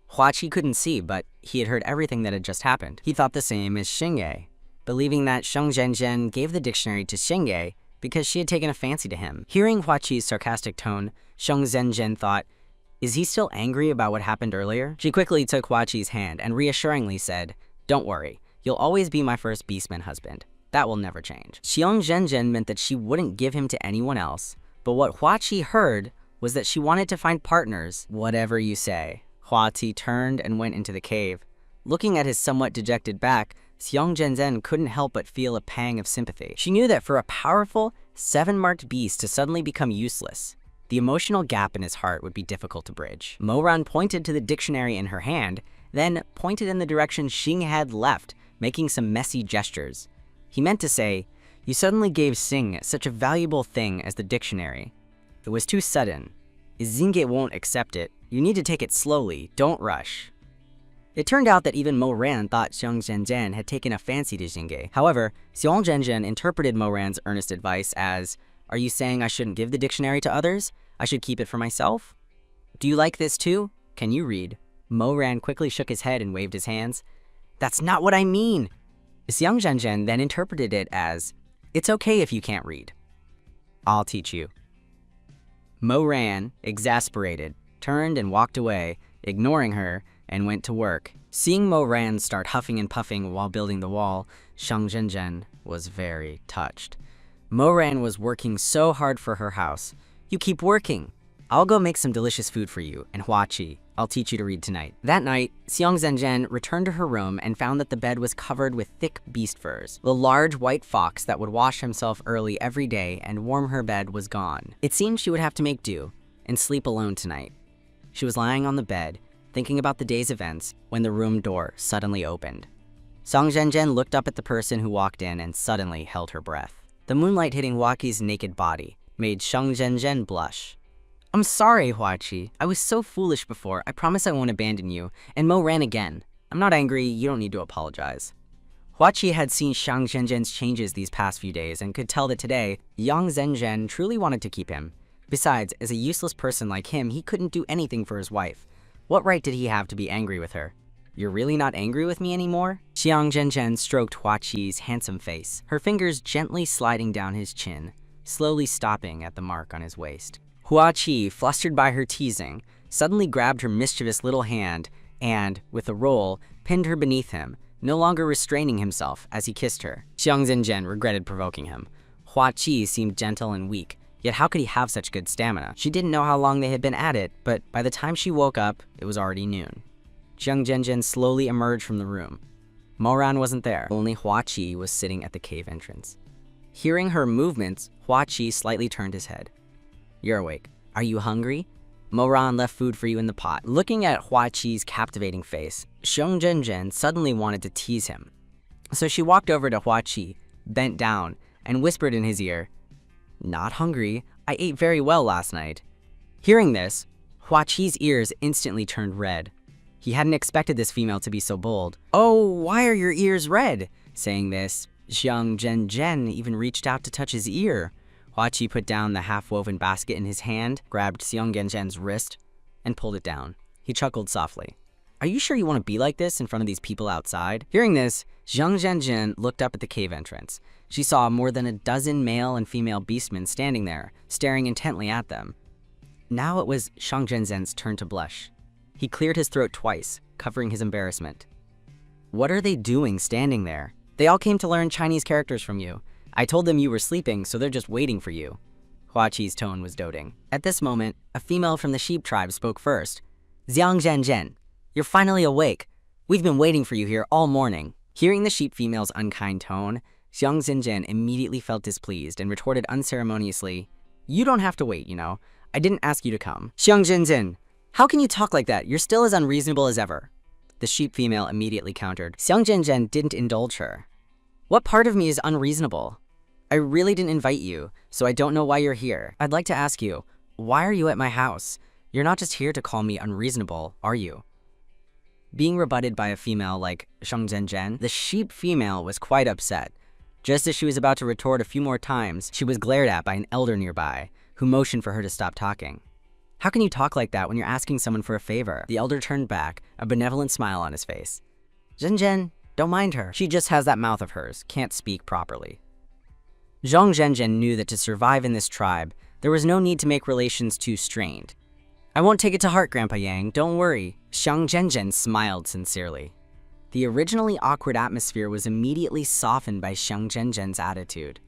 Hua Qi couldn't see, but he had heard everything that had just happened. He thought the same as Xingye, believing that Sheng Zhenzhen gave the dictionary to Xingye because she had taken a fancy to him. Hearing Hua Qi's sarcastic tone, Sheng Zhenzhen thought, is he still angry about what happened earlier? She quickly took Hua Qi's hand and reassuringly said, don't worry, you'll always be my first beastman husband. That will never change. Xiang Zhenzhen meant that she wouldn't give him to anyone else, but what Hua Qi heard was that she wanted to find partners. Whatever you say. Hua Qi turned and went into the cave. Looking at his somewhat dejected back, Xiang Zhenzhen couldn't help but feel a pang of sympathy. She knew that for a powerful, 7-marked beast to suddenly become useless, the emotional gap in his heart would be difficult to bridge. Moran pointed to the dictionary in her hand, then pointed in the direction Xing had left, making some messy gestures. He meant to say, you suddenly gave Xing such a valuable thing as the dictionary. It was too sudden. Xingye won't accept it. You need to take it slowly, don't rush. It turned out that even Moran thought Xiang Zhenzhen had taken a fancy to Xingye. However, Xiang Zhenzhen interpreted Moran's earnest advice as, are you saying I shouldn't give the dictionary to others? I should keep it for myself? Do you like this too? Can you read? Moran quickly shook his head and waved his hands. That's not what I mean. Xiang Zhenzhen then interpreted it as, it's okay if you can't read. I'll teach you. Moran, exasperated, turned and walked away, ignoring her, and went to work. Seeing Moran start huffing and puffing while building the wall, Xiang Zhenzhen was very touched. Moran was working so hard for her house. You keep working. I'll go make some delicious food for you, and Hua Qi, I'll teach you to read tonight. That night, Xiang Zhenzhen returned to her room and found that the bed was covered with thick beast furs. The large white fox that would wash himself early every day and warm her bed was gone. It seemed she would have to make do and sleep alone tonight. She was lying on the bed, thinking about the day's events, when the room door suddenly opened. Xiang Zhenzhen looked up at the person who walked in and suddenly held her breath. The moonlight hitting Hua Qi's naked body made Xiang Zhenzhen blush. I'm sorry, Hua Qi. I was so foolish before. I promise I won't abandon you. And Mo ran again. I'm not angry. You don't need to apologize. Hua Qi had seen Xiang Zhenzhen's changes these past few days and could tell that today, Yang Zhenzhen truly wanted to keep him. Besides, as a useless person like him, he couldn't do anything for his wife. What right did he have to be angry with her? You're really not angry with me anymore? Xiang Zhenzhen stroked Hua Qi's handsome face, her fingers gently sliding down his chin, slowly stopping at the mark on his waist. Hua Qi, flustered by her teasing, suddenly grabbed her mischievous little hand and, with a roll, pinned her beneath him, no longer restraining himself as he kissed her. Xiang Zhenzhen regretted provoking him. Hua Qi seemed gentle and weak, yet how could he have such good stamina? She didn't know how long they had been at it, but by the time she woke up, it was already noon. Xiang Zhenzhen slowly emerged from the room. Moran wasn't there, only Hua Qi was sitting at the cave entrance. Hearing her movements, Hua Qi slightly turned his head. You're awake. Are you hungry? Moran left food for you in the pot. Looking at Hua Qi's captivating face, Xiang Zhenzhen suddenly wanted to tease him. So she walked over to Hua Qi, bent down, and whispered in his ear, Not hungry. I ate very well last night. Hearing this, Hua Qi's ears instantly turned red. He hadn't expected this female to be so bold. Oh, why are your ears red? Saying this, Xiang Zhenzhen even reached out to touch his ear. Hua Qi put down the half-woven basket in his hand, grabbed Xiang Zhenzhen's wrist, and pulled it down. He chuckled softly. Are you sure you want to be like this in front of these people outside? Hearing this, Xiang Zhenzhen looked up at the cave entrance. She saw more than a dozen male and female beastmen standing there, staring intently at them. Now it was Xiang Zhenzhen's turn to blush. He cleared his throat twice, covering his embarrassment. What are they doing standing there? They all came to learn Chinese characters from you. I told them you were sleeping, so they're just waiting for you. Hua Qi's tone was doting. At this moment, a female from the sheep tribe spoke first. Xiang Zhenzhen, you're finally awake. We've been waiting for you here all morning. Hearing the sheep female's unkind tone, Xiang Zhenzhen immediately felt displeased and retorted unceremoniously, You don't have to wait, you know. I didn't ask you to come. Xiang Zhenzhen, how can you talk like that? You're still as unreasonable as ever. The sheep female immediately countered. Xiang Zhenzhen didn't indulge her. What part of me is unreasonable? I really didn't invite you, so I don't know why you're here. I'd like to ask you, why are you at my house? You're not just here to call me unreasonable, are you? Being rebutted by a female like Xiang Zhenzhen, the sheep female was quite upset. Just as she was about to retort a few more times, she was glared at by an elder nearby, who motioned for her to stop talking. How can you talk like that when you're asking someone for a favor? The elder turned back, a benevolent smile on his face. Zhenzhen, don't mind her. She just has that mouth of hers, can't speak properly. Zhang Zhenzhen knew that to survive in this tribe, there was no need to make relations too strained. I won't take it to heart, Grandpa Yang, don't worry. Xiang Zhenzhen smiled sincerely. The originally awkward atmosphere was immediately softened by Xiang Zhenzhen's attitude.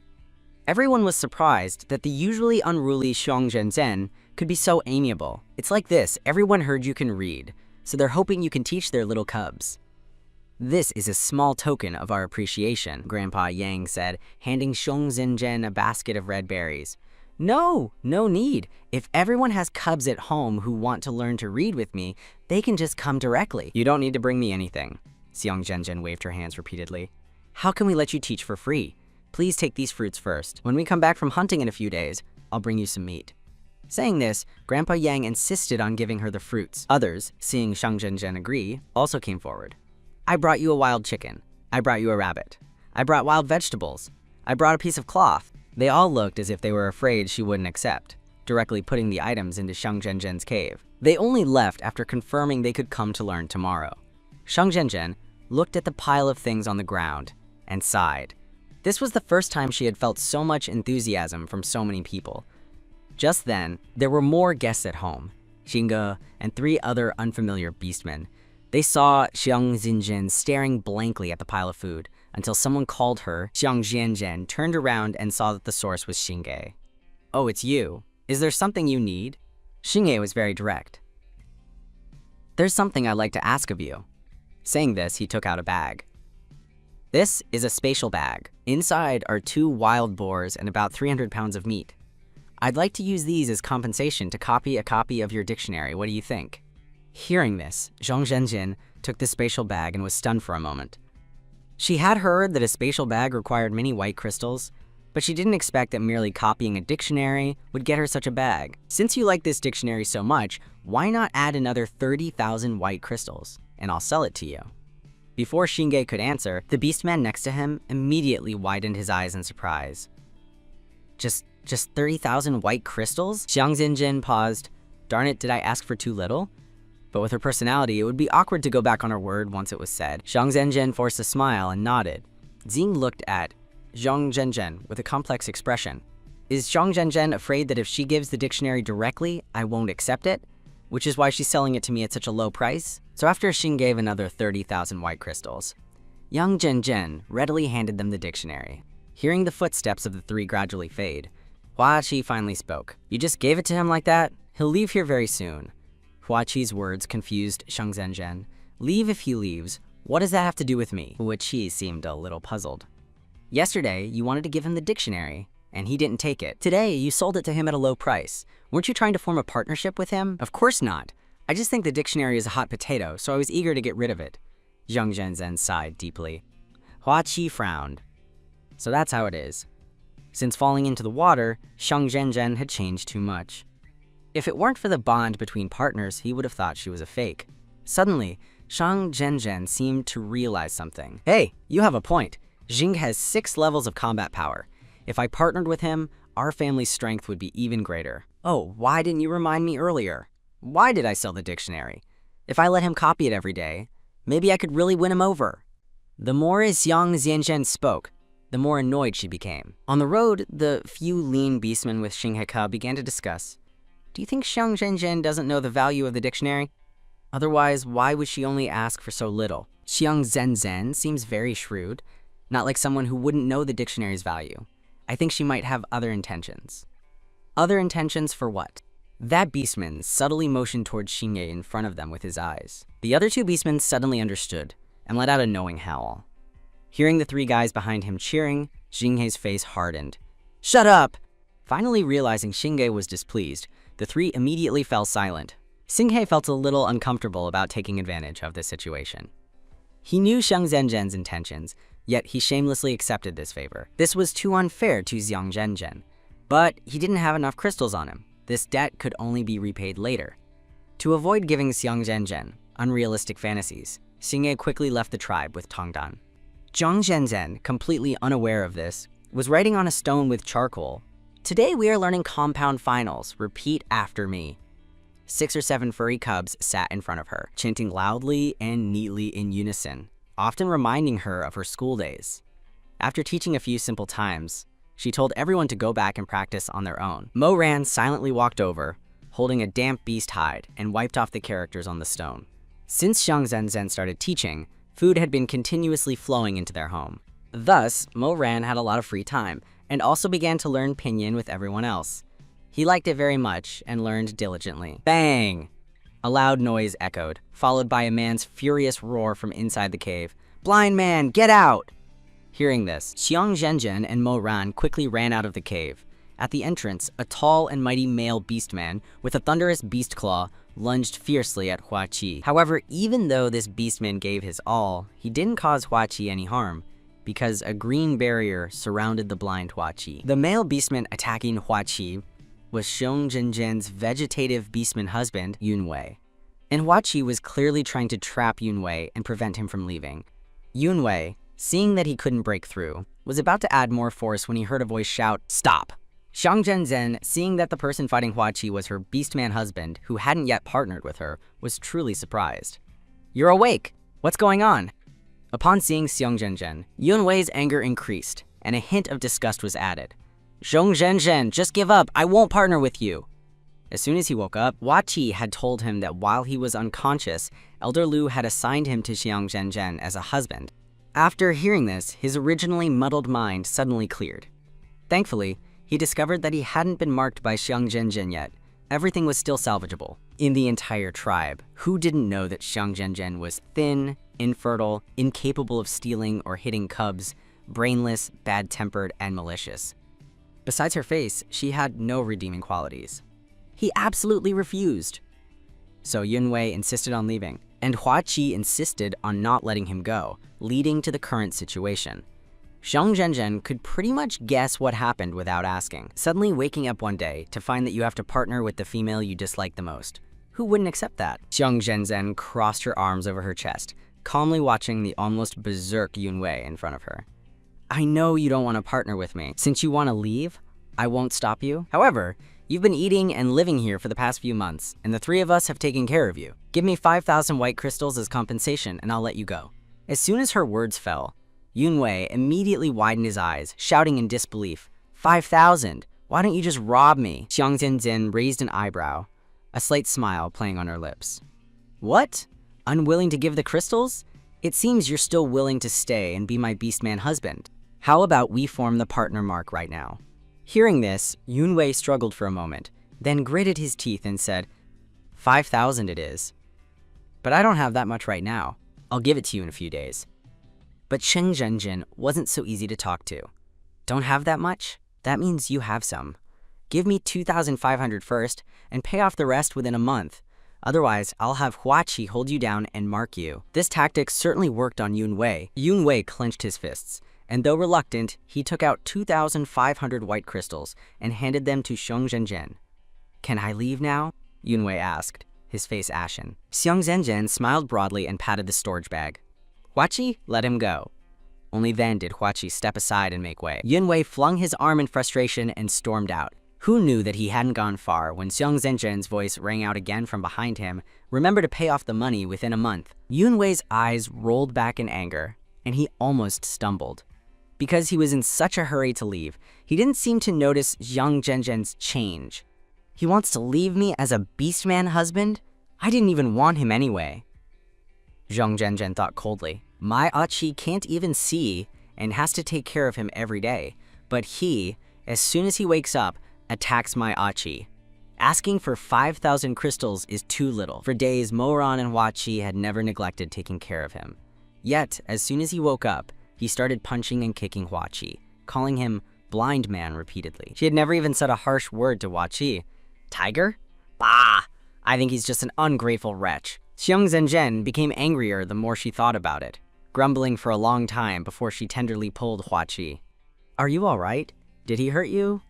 Everyone was surprised that the usually unruly Xiang Zhenzhen could be so amiable. It's like this, everyone heard you can read, so they're hoping you can teach their little cubs. This is a small token of our appreciation, Grandpa Yang said, handing Xiang Zhenzhen a basket of red berries. No need. If everyone has cubs at home who want to learn to read with me, they can just come directly. You don't need to bring me anything. Xiang Zhenzhen waved her hands repeatedly. How can we let you teach for free? Please take these fruits first. When we come back from hunting in a few days, I'll bring you some meat. Saying this, Grandpa Yang insisted on giving her the fruits. Others, seeing Xiang Zhenzhen agree, also came forward. I brought you a wild chicken. I brought you a rabbit. I brought wild vegetables. I brought a piece of cloth. They all looked as if they were afraid she wouldn't accept, directly putting the items into Xiang Zhenzhen's cave. They only left after confirming they could come to learn tomorrow. Xiang Zhenzhen looked at the pile of things on the ground and sighed. This was the first time she had felt so much enthusiasm from so many people. Just then, there were more guests at home, Xingge and 3 other unfamiliar beastmen. They saw Xiang Zhenzhen staring blankly at the pile of food until someone called her. Xiang Zhenzhen turned around and saw that the source was Xingge. Oh, it's you. Is there something you need? Xingge was very direct. There's something I'd like to ask of you. Saying this, he took out a bag. This is a spatial bag. Inside are 2 wild boars and about 300 pounds of meat. I'd like to use these as compensation to copy a copy of your dictionary. What do you think? Hearing this, Xiang Zhenzhen took the spatial bag and was stunned for a moment. She had heard that a spatial bag required many white crystals, but she didn't expect that merely copying a dictionary would get her such a bag. Since you like this dictionary so much, why not add another 30,000 white crystals, and I'll sell it to you. Before Xingge could answer, the beastman next to him immediately widened his eyes in surprise. Just 30,000 white crystals? Xiang Zhenzhen paused. Darn it, did I ask for too little? But with her personality, it would be awkward to go back on her word once it was said. Xiang Zhenzhen forced a smile and nodded. Xing looked at Xiang Zhenzhen with a complex expression. Is Xiang Zhenzhen afraid that if she gives the dictionary directly, I won't accept it? Which is why she's selling it to me at such a low price? So after Xing gave another 30,000 white crystals, Yang Zhenzhen readily handed them the dictionary. Hearing the footsteps of the 3 gradually fade, Hua Qi finally spoke. You just gave it to him like that? He'll leave here very soon. Hua Qi's words confused Xiang Zhenzhen. Leave if he leaves. What does that have to do with me? Hua Qi seemed a little puzzled. Yesterday, you wanted to give him the dictionary, and he didn't take it. Today, you sold it to him at a low price. Weren't you trying to form a partnership with him? Of course not. I just think the dictionary is a hot potato, so I was eager to get rid of it. Xiang Zhenzhen sighed deeply. Hua Qi frowned. So that's how it is. Since falling into the water, Xiang Zhenzhen had changed too much. If it weren't for the bond between partners, he would have thought she was a fake. Suddenly, Xiang Zhenzhen seemed to realize something. Hey, you have a point. Xing has 6 levels of combat power. If I partnered with him, our family's strength would be even greater. Oh, why didn't you remind me earlier? Why did I sell the dictionary? If I let him copy it every day, maybe I could really win him over. The more Xiang Zhenzhen spoke, the more annoyed she became. On the road, the few lean beastmen with Xing Heka began to discuss. Do you think Xiang Zhenzhen doesn't know the value of the dictionary? Otherwise, why would she only ask for so little? Xiang Zhenzhen seems very shrewd, not like someone who wouldn't know the dictionary's value. I think she might have other intentions. Other intentions for what? That beastman subtly motioned towards Xingye in front of them with his eyes. The other 2 beastmen suddenly understood and let out a knowing howl. Hearing the 3 guys behind him cheering, Xingye's face hardened. Shut up! Finally realizing Xingye was displeased, the 3 immediately fell silent. Xingye felt a little uncomfortable about taking advantage of this situation. He knew Xiang Zhenzhen's intentions, yet he shamelessly accepted this favor. This was too unfair to Xiang Zhenzhen, but he didn't have enough crystals on him. This debt could only be repaid later. To avoid giving Xiang Zhenzhen unrealistic fantasies, Xingye quickly left the tribe with Tongdan. Zhang Zhenzhen, completely unaware of this, was writing on a stone with charcoal. Today we are learning compound finals. Repeat after me. 6 or 7 furry cubs sat in front of her, chanting loudly and neatly in unison, often reminding her of her school days. After teaching a few simple times, she told everyone to go back and practice on their own. Mo-ran silently walked over, holding a damp beast hide, and wiped off the characters on the stone. Since Xiang Zhenzen started teaching, food had been continuously flowing into their home. Thus, Mo-ran had a lot of free time, and also began to learn pinyin with everyone else. He liked it very much and learned diligently. Bang! A loud noise echoed, followed by a man's furious roar from inside the cave. "Blind man, get out!" Hearing this, Xiang Zhenzen and Mo-ran quickly ran out of the cave. At the entrance, a tall and mighty male beastman with a thunderous beast claw lunged fiercely at Hua Qi. However, even though this beastman gave his all, he didn't cause Hua Qi any harm, because a green barrier surrounded the blind Hua Qi. The male beastman attacking Hua Qi was Xiang Zhenzen's vegetative beastman husband, Yunwei. And Hua Qi was clearly trying to trap Yunwei and prevent him from leaving. Yunwei, seeing that he couldn't break through, was about to add more force when he heard a voice shout, "Stop!" Xiang Zhenzen, seeing that the person fighting Hua Qi was her beastman husband, who hadn't yet partnered with her, was truly surprised. "You're awake! What's going on?" Upon seeing Xiang Zhenzen, Yunwei's anger increased, and a hint of disgust was added. "Xiang Zhenzen, just give up! I won't partner with you!" As soon as he woke up, Hua Qi had told him that while he was unconscious, Elder Lu had assigned him to Xiang Zhenzen as a husband. After hearing this, his originally muddled mind suddenly cleared. Thankfully, he discovered that he hadn't been marked by Xiang Zhenzen yet. Everything was still salvageable. In the entire tribe, who didn't know that Xiang Zhenzen was thin, infertile, incapable of stealing or hitting cubs, brainless, bad-tempered, and malicious? Besides her face, she had no redeeming qualities. He absolutely refused. So Yunwei insisted on leaving, and Hua Qi insisted on not letting him go, leading to the current situation. Xiang Zhenzen could pretty much guess what happened without asking. Suddenly waking up one day to find that you have to partner with the female you dislike the most. Who wouldn't accept that? Xiang Zhenzen crossed her arms over her chest, calmly watching the almost berserk Yunwei in front of her. "I know you don't want to partner with me. Since you want to leave, I won't stop you. However, you've been eating and living here for the past few months, and the 3 of us have taken care of you. Give me 5,000 white crystals as compensation, and I'll let you go." As soon as her words fell, Yunwei immediately widened his eyes, shouting in disbelief, 5,000? Why don't you just rob me?" Xiang Zhenzen raised an eyebrow, a slight smile playing on her lips. "What? Unwilling to give the crystals? It seems you're still willing to stay and be my beastman husband. How about we form the partner mark right now?" Hearing this, Yunwei struggled for a moment, then gritted his teeth and said, 5,000 it is. But I don't have that much right now. I'll give it to you in a few days. But Xiang Zhenzen wasn't so easy to talk to. "Don't have that much? That means you have some. Give me 2,500 first and pay off the rest within a month. Otherwise, I'll have Hua Qi hold you down and mark you." This tactic certainly worked on Yunwei. Yunwei clenched his fists, and though reluctant, he took out 2,500 white crystals and handed them to Xiang Zhenzen. "Can I leave now?" Yunwei asked, his face ashen. Xiang Zhenzen smiled broadly and patted the storage bag. Hua Qi let him go. Only then did Hua Qi step aside and make way. Yunwei flung his arm in frustration and stormed out. Who knew that he hadn't gone far when Xiang Zhenzen's voice rang out again from behind him, "Remember to pay off the money within a month." Yunwei's eyes rolled back in anger, and he almost stumbled. Because he was in such a hurry to leave, he didn't seem to notice Xiang Zhenzen's change. He wants to leave me as a beastman husband? I didn't even want him anyway. Xiang Zhenzen thought coldly. My Achi can't even see and has to take care of him every day, but he, as soon as he wakes up, attacks my Achi. Asking for 5,000 crystals is too little. For days, Mo-ran and Hua Qi had never neglected taking care of him. Yet, as soon as he woke up, he started punching and kicking Hua Qi, calling him blind man repeatedly. She had never even said a harsh word to Hua Qi. Tiger? Bah! I think he's just an ungrateful wretch. Xiang Zhenzen became angrier the more she thought about it, grumbling for a long time before she tenderly pulled Hua Qi. Are you all right? Did he hurt you?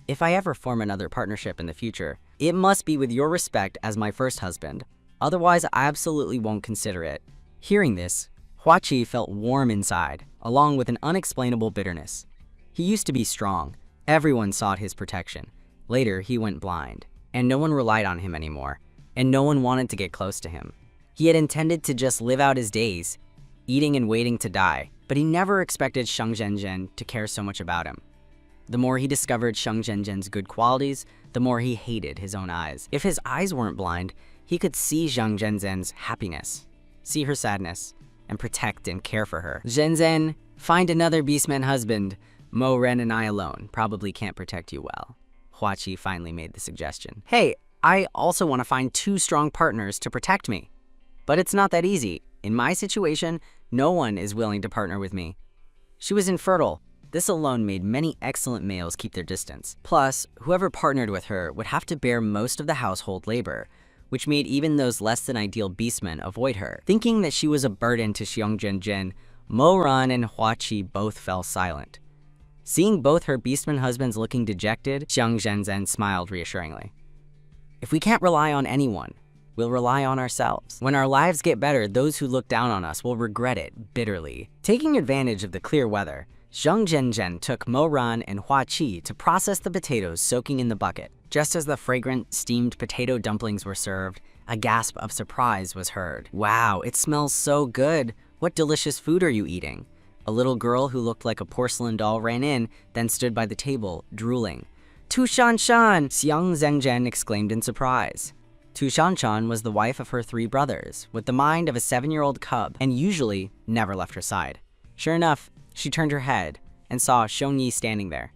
If I ever form another partnership in the future, it must be with your respect as my first husband. Otherwise, I absolutely won't consider it. Hearing this, Hua Qi felt warm inside, along with an unexplainable bitterness. He used to be strong, Everyone sought his protection. Later, he went blind, and no one relied on him anymore, and no one wanted to get close to him. He had intended to just live out his days, eating and waiting to die, but he never expected Sheng Zhenzhen to care so much about him. The more he discovered Sheng Zhenzhen's good qualities, the more he hated his own eyes. If his eyes weren't blind, he could see Sheng Zhenzhen's happiness, see her sadness, and protect and care for her. Zhenzhen, find another beastman husband. Mo Ren and I alone probably can't protect you well. Hua Qi finally made the suggestion. Hey, I also want to find 2 strong partners to protect me. But it's not that easy. In my situation, no one is willing to partner with me. She was infertile. This alone made many excellent males keep their distance. Plus, whoever partnered with her would have to bear most of the household labor, which made even those less than ideal beastmen avoid her. Thinking that she was a burden to Xiong Zhenzhen, Mo Ran and Hua Qi both fell silent. Seeing both her beastman husbands looking dejected, Xiong Zhenzhen smiled reassuringly. If we can't rely on anyone, we'll rely on ourselves. When our lives get better, those who look down on us will regret it bitterly. Taking advantage of the clear weather, Xiong Zhenzhen took Mo Ran and Hua Qi to process the potatoes soaking in the bucket. Just as the fragrant, steamed potato dumplings were served, a gasp of surprise was heard. Wow, it smells so good. What delicious food are you eating? A little girl who looked like a porcelain doll ran in, then stood by the table, drooling. Tu Shanshan! Xiong Zhenzhen exclaimed in surprise. Tu Shanshan was the wife of her 3 brothers, with the mind of a 7-year-old cub, and usually never left her side. Sure enough, she turned her head and saw Xiong Yi standing there.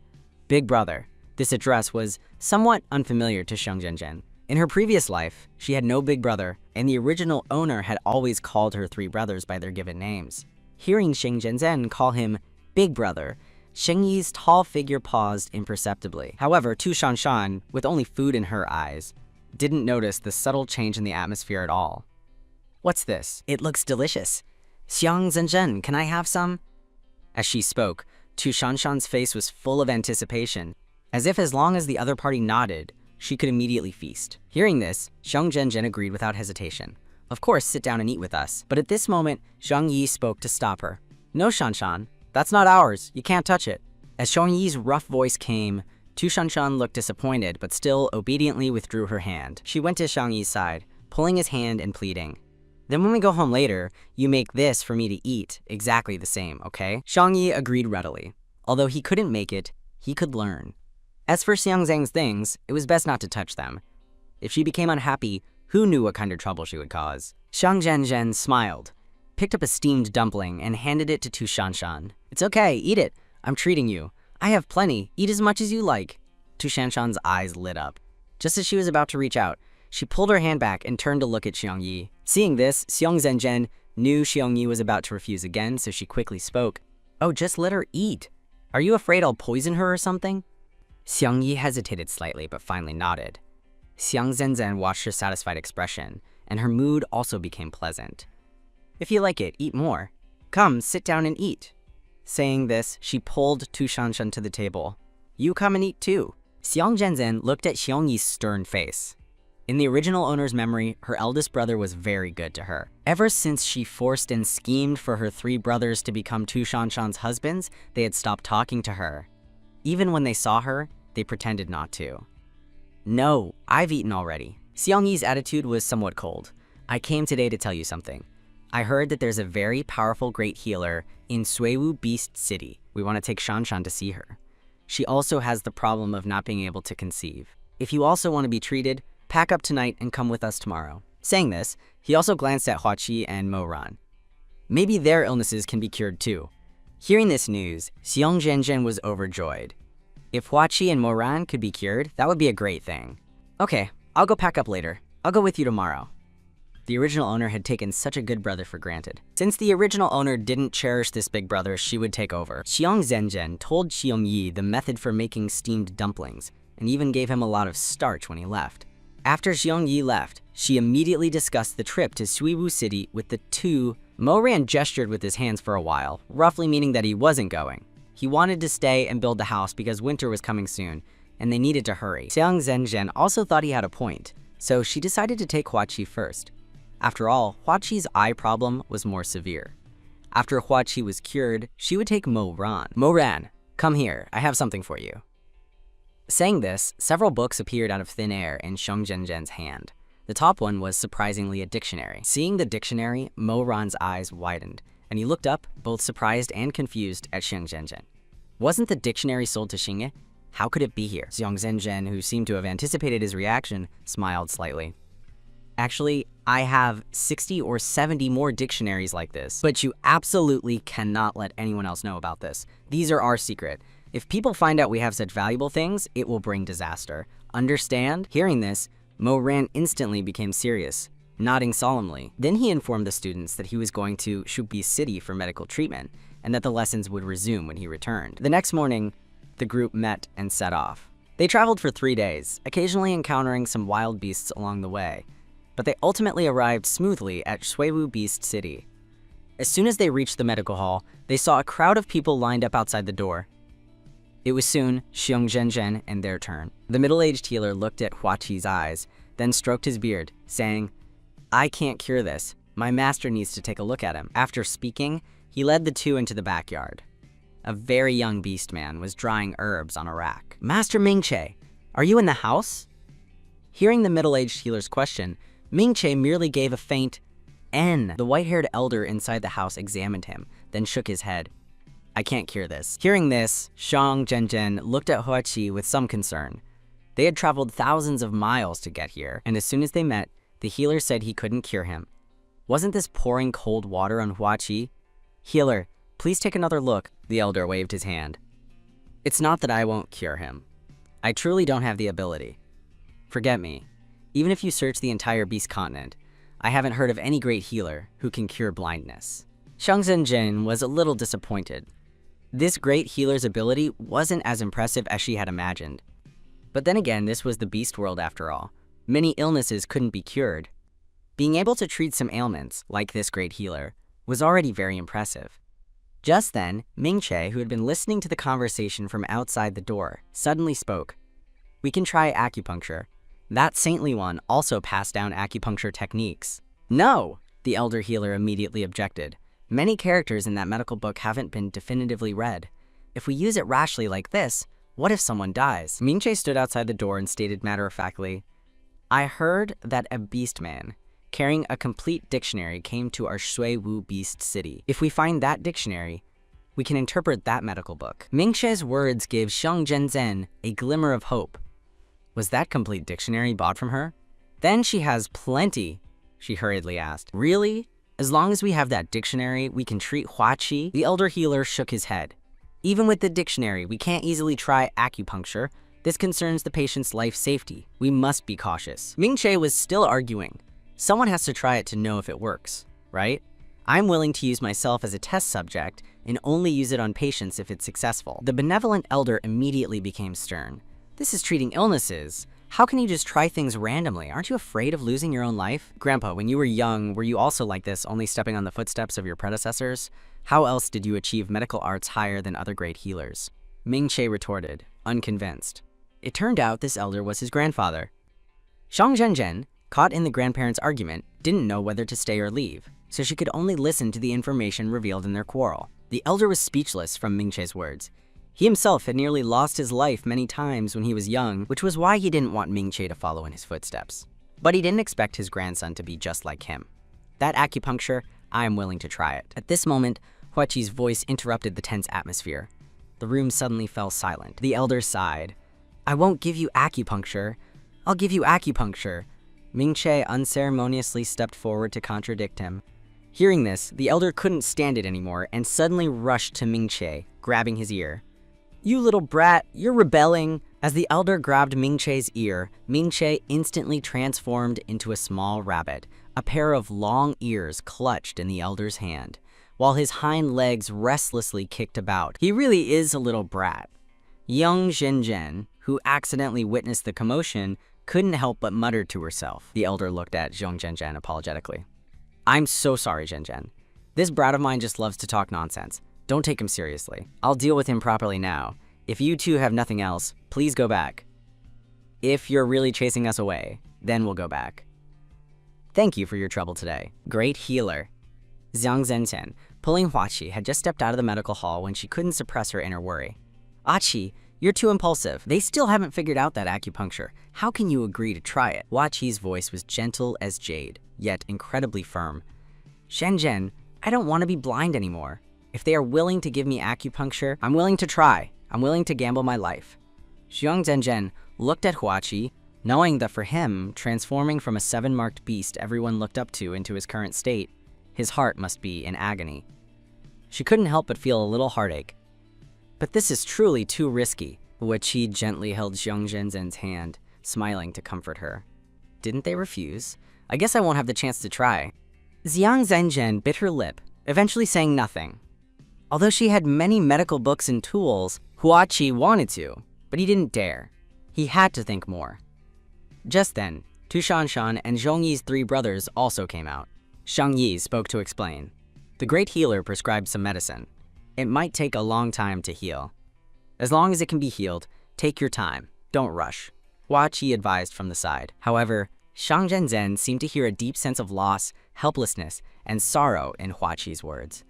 Big brother. This address was somewhat unfamiliar to Xiong Zhenzhen. In her previous life, she had no big brother, and the original owner had always called her 3 brothers by their given names. Hearing Xiong Zhenzhen call him Big Brother, Xiong Yi's tall figure paused imperceptibly. However, Tu Shanshan, with only food in her eyes, didn't notice the subtle change in the atmosphere at all. What's this? It looks delicious. Xiong Zhenzhen, can I have some? As she spoke, Tu Shanshan's face was full of anticipation, as if as long as the other party nodded, she could immediately feast. Hearing this, Xiong Zhenzhen agreed without hesitation. Of course, sit down and eat with us. But at this moment, Xiong Yi spoke to stop her. No, Shanshan, that's not ours. You can't touch it. As Xiong Yi's rough voice came, Tu Shanshan looked disappointed, but still obediently withdrew her hand. She went to Xiong Yi's side, pulling his hand and pleading. Then when we go home later, you make this for me to eat, exactly the same, okay? Xiong Yi agreed readily. Although he couldn't make it, he could learn. As for Xiang Zhang's things, it was best not to touch them. If she became unhappy, who knew what kind of trouble she would cause? Xiong Zhenzhen smiled, picked up a steamed dumpling, and handed it to Tu Shanshan. It's okay, eat it. I'm treating you. I have plenty. Eat as much as you like. Tu Shanshan's eyes lit up. Just as she was about to reach out, she pulled her hand back and turned to look at Xiong Yi. Seeing this, Xiong Zhenzhen knew Xiong Yi was about to refuse again, so she quickly spoke. Oh, just let her eat. Are you afraid I'll poison her or something? Xiong Yi hesitated slightly, but finally nodded. Xiong Zhenzhen watched her satisfied expression, and her mood also became pleasant. If you like it, eat more. Come, sit down and eat. Saying this, she pulled Tu Shanshan to the table. You come and eat too. Xiong Zhenzhen looked at Xiong Yi's stern face. In the original owner's memory, her eldest brother was very good to her. Ever since she forced and schemed for her 3 brothers to become Tu Shanshan's husbands, they had stopped talking to her. Even when they saw her, they pretended not to. No, I've eaten already. Xiong Yi's attitude was somewhat cold. I came today to tell you something. I heard that there's a very powerful great healer in Suiwu Beast City. We want to take Shanshan to see her. She also has the problem of not being able to conceive. If you also want to be treated, pack up tonight and come with us tomorrow. Saying this, he also glanced at Hua Qi and Mo Ran. Maybe their illnesses can be cured too. Hearing this news, Xiong Zhenzhen was overjoyed. If Hua Qi and Mo Ran could be cured, that would be a great thing. Okay, I'll go pack up later. I'll go with you tomorrow. The original owner had taken such a good brother for granted. Since the original owner didn't cherish this big brother, she would take over. Xiong Zhenzhen told Xiong Yi the method for making steamed dumplings, and even gave him a lot of starch when he left. After Xiong Yi left, she immediately discussed the trip to Suiwu City with the 2. Mo Ran gestured with his hands for a while, roughly meaning that he wasn't going. He wanted to stay and build the house because winter was coming soon, and they needed to hurry. Xiong Zhenzhen also thought he had a point, so she decided to take Hua Qi first. After all, Hua Qi's eye problem was more severe. After Hua Qi was cured, she would take Mo Ran. Mo Ran, come here, I have something for you. Saying this, several books appeared out of thin air in Xiong Zhen's hand. The top one was surprisingly a dictionary. Seeing the dictionary, Mo Ran's eyes widened, and he looked up, both surprised and confused, at Xiong Zhen. Wasn't the dictionary sold to Xingye? How could it be here? Xiong Zhen, who seemed to have anticipated his reaction, smiled slightly. Actually, I have 60 or 70 more dictionaries like this, but you absolutely cannot let anyone else know about this. These are our secret. If people find out we have such valuable things, it will bring disaster. Understand? Hearing this, Mo Ran instantly became serious, nodding solemnly. Then he informed the students that he was going to Shubi City for medical treatment, and that the lessons would resume when he returned. The next morning, the group met and set off. They traveled for 3 days, occasionally encountering some wild beasts along the way, but they ultimately arrived smoothly at Shuiwu Beast City. As soon as they reached the medical hall, they saw a crowd of people lined up outside the door. It was soon Xiong Zhen and their turn. The middle-aged healer looked at Hua Qi's eyes, then stroked his beard, saying, "I can't cure this. My master needs to take a look at him." After speaking, he led the two into the backyard. A very young beast man was drying herbs on a rack. "Master Mingche, are you in the house?" Hearing the middle-aged healer's question, Mingche merely gave a faint N. The white-haired elder inside the house examined him, then shook his head. "I can't cure this." Hearing this, Xiong Zhen looked at Hua Qi with some concern. They had traveled thousands of miles to get here, and as soon as they met, the healer said he couldn't cure him. Wasn't this pouring cold water on Hua Qi? "Healer, please take another look," the elder waved his hand. "It's not that I won't cure him. I truly don't have the ability. Forget me. Even if you search the entire beast continent, I haven't heard of any great healer who can cure blindness." Xiong Zhen was a little disappointed. This great healer's ability wasn't as impressive as she had imagined. But then again, this was the beast world after all. Many illnesses couldn't be cured. Being able to treat some ailments, like this great healer, was already very impressive. Just then, Mingche, who had been listening to the conversation from outside the door, suddenly spoke. "We can try acupuncture. That saintly one also passed down acupuncture techniques." "No!" the elder healer immediately objected. "Many characters in that medical book haven't been definitively read. If we use it rashly like this, what if someone dies?" Mingche stood outside the door and stated matter-of-factly, "I heard that a beast man carrying a complete dictionary came to our Shuiwu Beast City. If we find that dictionary, we can interpret that medical book." Mingche's words gave Xiong Zhen a glimmer of hope. Was that complete dictionary bought from her? "Then she has plenty," she hurriedly asked. "Really? As long as we have that dictionary, we can treat Hua Qi?" The elder healer shook his head. "Even with the dictionary, we can't easily try acupuncture. This concerns the patient's life safety. We must be cautious." Mingche was still arguing. "Someone has to try it to know if it works, right? I'm willing to use myself as a test subject and only use it on patients if it's successful." The benevolent elder immediately became stern. "This is treating illnesses. How can you just try things randomly? Aren't you afraid of losing your own life?" "Grandpa, when you were young, were you also like this, only stepping on the footsteps of your predecessors? How else did you achieve medical arts higher than other great healers?" Mingche retorted, unconvinced. It turned out this elder was his grandfather. Xiong Zhen, caught in the grandparents' argument, didn't know whether to stay or leave, so she could only listen to the information revealed in their quarrel. The elder was speechless from Mingche's words. He himself had nearly lost his life many times when he was young, which was why he didn't want Mingche to follow in his footsteps. But he didn't expect his grandson to be just like him. "That acupuncture, I am willing to try it." At this moment, Hua Qi's voice interrupted the tense atmosphere. The room suddenly fell silent. The elder sighed. "I won't give you acupuncture. I'll give you acupuncture." Mingche unceremoniously stepped forward to contradict him. Hearing this, the elder couldn't stand it anymore and suddenly rushed to Mingche, grabbing his ear. "You little brat, you're rebelling." As the elder grabbed Mingche's ear, Mingche instantly transformed into a small rabbit, a pair of long ears clutched in the elder's hand, while his hind legs restlessly kicked about. He really is a little brat. Young Zhen, who accidentally witnessed the commotion, couldn't help but mutter to herself. The elder looked at Xiong Zhen apologetically. "I'm so sorry, Zhen. This brat of mine just loves to talk nonsense. Don't take him seriously. I'll deal with him properly now. If you two have nothing else, please go back. If you're really chasing us away, then we'll go back. Thank you for your trouble today. Great healer." Xiong Zhen, pulling Hua Qi, had just stepped out of the medical hall when she couldn't suppress her inner worry. "Ah Qi, You're too impulsive. They still haven't figured out that acupuncture. How can you agree to try it? Hua Qi's voice was gentle as jade, yet incredibly firm. Shenzhen, I don't want to be blind anymore. If they are willing to give me acupuncture, I'm willing to try. I'm willing to gamble my life. Xiong Zhenzhen looked at Hua Qi, knowing that for him, transforming from a 7-marked beast everyone looked up to into his current state, his heart must be in agony. She couldn't help but feel a little heartache. But this is truly too risky. Hua Qi gently held Xiong Zhenzhen's hand, smiling to comfort her. Didn't they refuse? I guess I won't have the chance to try. Xiong Zhenzhen bit her lip, eventually saying nothing. Although she had many medical books and tools, Hua Qi wanted to, but he didn't dare. He had to think more. Just then, Tu Shanshan and Zhongyi's 3 brothers also came out. Shang Yi spoke to explain. The great healer prescribed some medicine. It might take a long time to heal. As long as it can be healed, take your time. Don't rush. Hua Qi advised from the side. However, Xiong Zhenzhen seemed to hear a deep sense of loss, helplessness, and sorrow in Hua Qi's words.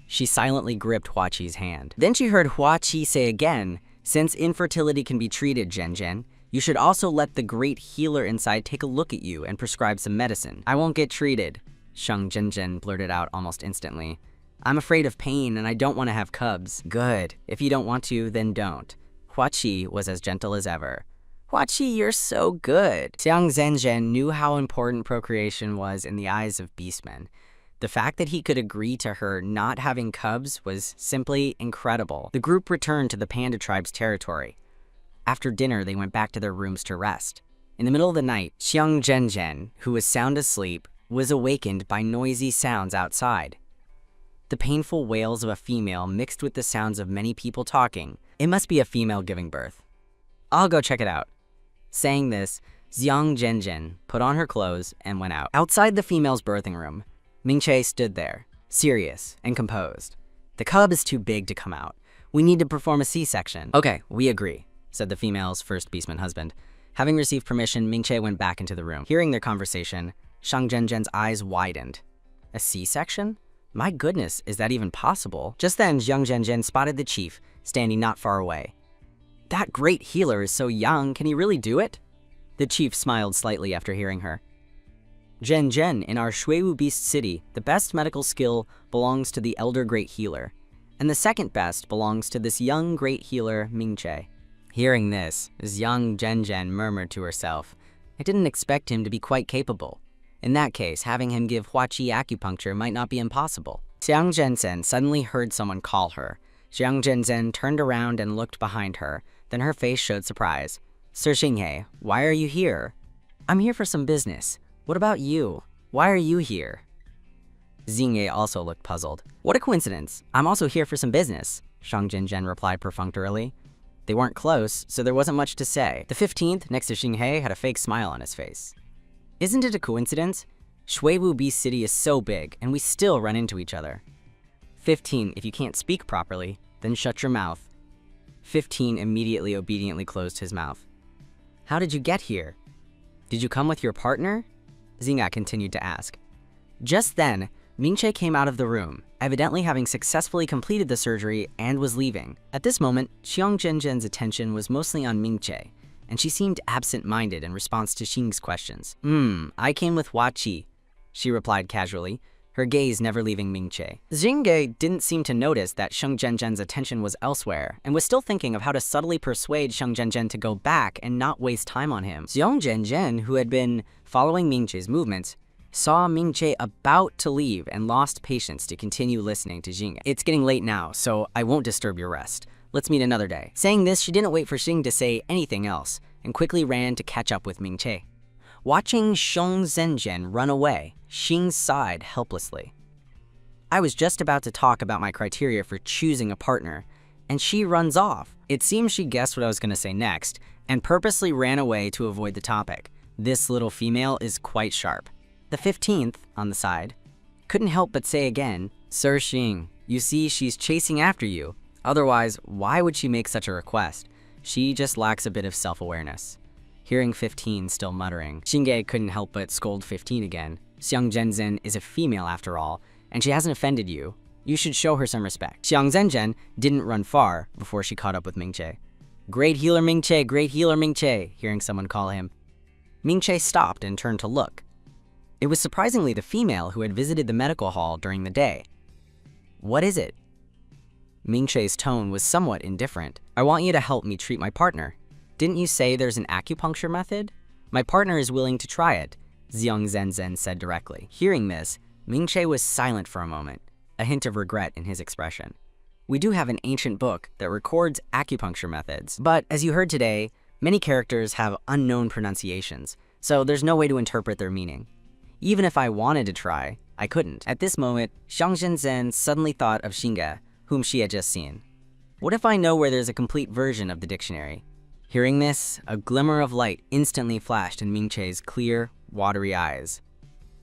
She silently gripped Hua Qi's hand. Then she heard Hua Qi say again, since infertility can be treated, Zhenzhen, you should also let the great healer inside take a look at you and prescribe some medicine. I won't get treated, Xiong Zhenzhen blurted out almost instantly. I'm afraid of pain and I don't want to have cubs. Good. If you don't want to, then don't. Hua Qi was as gentle as ever. Hua Qi, you're so good. Xiong Zhenzhen knew how important procreation was in the eyes of beastmen. The fact that he could agree to her not having cubs was simply incredible. The group returned to the panda tribe's territory. After dinner, they went back to their rooms to rest. In the middle of the night, Xiong Zhenzhen, who was sound asleep, was awakened by noisy sounds outside. The painful wails of a female mixed with the sounds of many people talking. It must be a female giving birth. I'll go check it out. Saying this, Xiong Zhenzhen put on her clothes and went out. Outside the female's birthing room, Mingche stood there, serious and composed. The cub is too big to come out. We need to perform a C-section. Okay, we agree, said the female's first beastman husband. Having received permission, Mingche went back into the room. Hearing their conversation, Xiong Zhenzhen's eyes widened. A C-section? My goodness, is that even possible? Just then, Xiong Zhenzhen spotted the chief, standing not far away. That great healer is so young, can he really do it? The chief smiled slightly after hearing her. Zhenzhen, in our Shuiwu Beast City, the best medical skill belongs to the elder great healer, and the second best belongs to this young great healer, Mingche. Hearing this, Xiong Zhenzhen murmured to herself, I didn't expect him to be quite capable. In that case, having him give Hua Qi acupuncture might not be impossible. Xiong Zhenzhen suddenly heard someone call her. Xiong Zhenzhen turned around and looked behind her, then her face showed surprise. Sir Xinghe, why are you here? I'm here for some business. What about you? Why are you here? Xinghe also looked puzzled. What a coincidence. I'm also here for some business, Xiong Zhenzhen replied perfunctorily. They weren't close, so there wasn't much to say. The 15th, next to Xinghe, had a fake smile on his face. Isn't it a coincidence? Shuiwu Beast City is so big, and we still run into each other. 15, if you can't speak properly, then shut your mouth. 15 immediately obediently closed his mouth. How did you get here? Did you come with your partner? Xinghe continued to ask. Just then, Mingche came out of the room, evidently having successfully completed the surgery and was leaving. At this moment, Xiong Zhenzhen's attention was mostly on Mingche, and she seemed absent-minded in response to Xing's questions. I came with Hua Qi, she replied casually, her gaze never leaving Mingche. Xinghe didn't seem to notice that Xiong Zhenzhen's attention was elsewhere, and was still thinking of how to subtly persuade Xiong Zhenzhen to go back and not waste time on him. Xiong Zhenzhen, who had been following Mingche's movements, saw Mingche about to leave and lost patience to continue listening to Xinghe. It's getting late now, so I won't disturb your rest. Let's meet another day. Saying this, she didn't wait for Xing to say anything else, and quickly ran to catch up with Mingche. Watching Xiong Zhenzhen run away, Xing sighed helplessly. I was just about to talk about my criteria for choosing a partner, and she runs off. It seems she guessed what I was going to say next, and purposely ran away to avoid the topic. This little female is quite sharp. The 15th, on the side, couldn't help but say again, Sir Xing, you see she's chasing after you. Otherwise, why would she make such a request? She just lacks a bit of self-awareness. Hearing 15 still muttering, Xinghe couldn't help but scold 15 again. Xiong Zhenzhen is a female after all, and she hasn't offended you. You should show her some respect. Xiong Zhenzhen didn't run far before she caught up with Mingche. Great healer Ming-che, great healer Ming-che, hearing someone call him. Ming-che stopped and turned to look. It was surprisingly the female who had visited the medical hall during the day. What is it? Ming-che's tone was somewhat indifferent. I want you to help me treat my partner. Didn't you say there's an acupuncture method? My partner is willing to try it, Xiong Zhenzhen said directly. Hearing this, Ming-che was silent for a moment, a hint of regret in his expression. We do have an ancient book that records acupuncture methods, but as you heard today, many characters have unknown pronunciations, so there's no way to interpret their meaning. Even if I wanted to try, I couldn't. At this moment, Xiong Zhenzhen suddenly thought of Xingge, whom she had just seen. What if I know where there's a complete version of the dictionary? Hearing this, a glimmer of light instantly flashed in Ming-che's clear, watery eyes.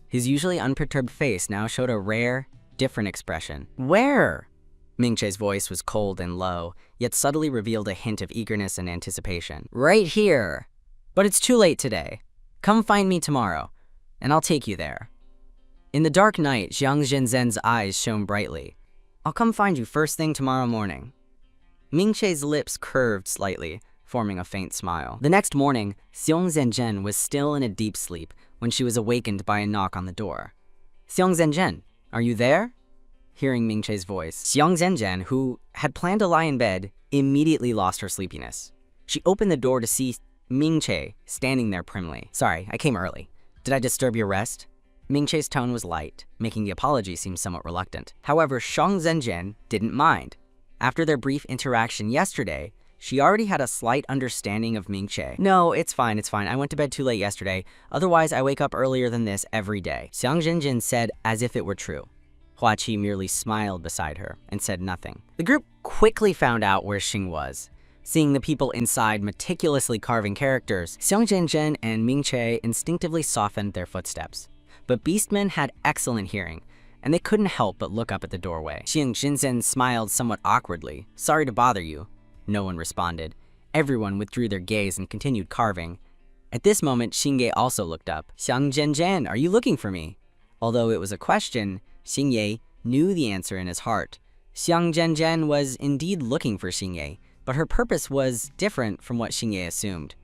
His usually unperturbed face now showed a rare, different expression. Where? Ming-che's voice was cold and low, yet subtly revealed a hint of eagerness and anticipation. Right here. But it's too late today. Come find me tomorrow, and I'll take you there. In the dark night, Xiong Zhenzhen's eyes shone brightly. I'll come find you first thing tomorrow morning. Ming-che's lips curved slightly, forming a faint smile. The next morning, Xiong Zhenzhen was still in a deep sleep when she was awakened by a knock on the door. Xiong Zhenzhen, are you there? Hearing Ming-che's voice, Xiong Zhenzhen, who had planned to lie in bed, immediately lost her sleepiness. She opened the door to see Ming-che standing there primly. Sorry, I came early. Did I disturb your rest? Ming-che's tone was light, making the apology seem somewhat reluctant. However, Xiong Zhenzhen didn't mind. After their brief interaction yesterday, she already had a slight understanding of Ming-che. No, it's fine. I went to bed too late yesterday. Otherwise, I wake up earlier than this every day, Xiong Zhenzhen said as if it were true. Hua Qi merely smiled beside her and said nothing. The group quickly found out where Xing was. Seeing the people inside meticulously carving characters, Xiong Zhenzhen and Ming-che instinctively softened their footsteps. But Beastmen had excellent hearing, and they couldn't help but look up at the doorway. Xiong Zhenzhen smiled somewhat awkwardly. Sorry to bother you. No one responded. Everyone withdrew their gaze and continued carving. At this moment, Xingye also looked up. Xiong Zhenzhen, are you looking for me? Although it was a question, Xingye knew the answer in his heart. Xiong Zhenzhen was indeed looking for Xingye, but her purpose was different from what Xingye assumed.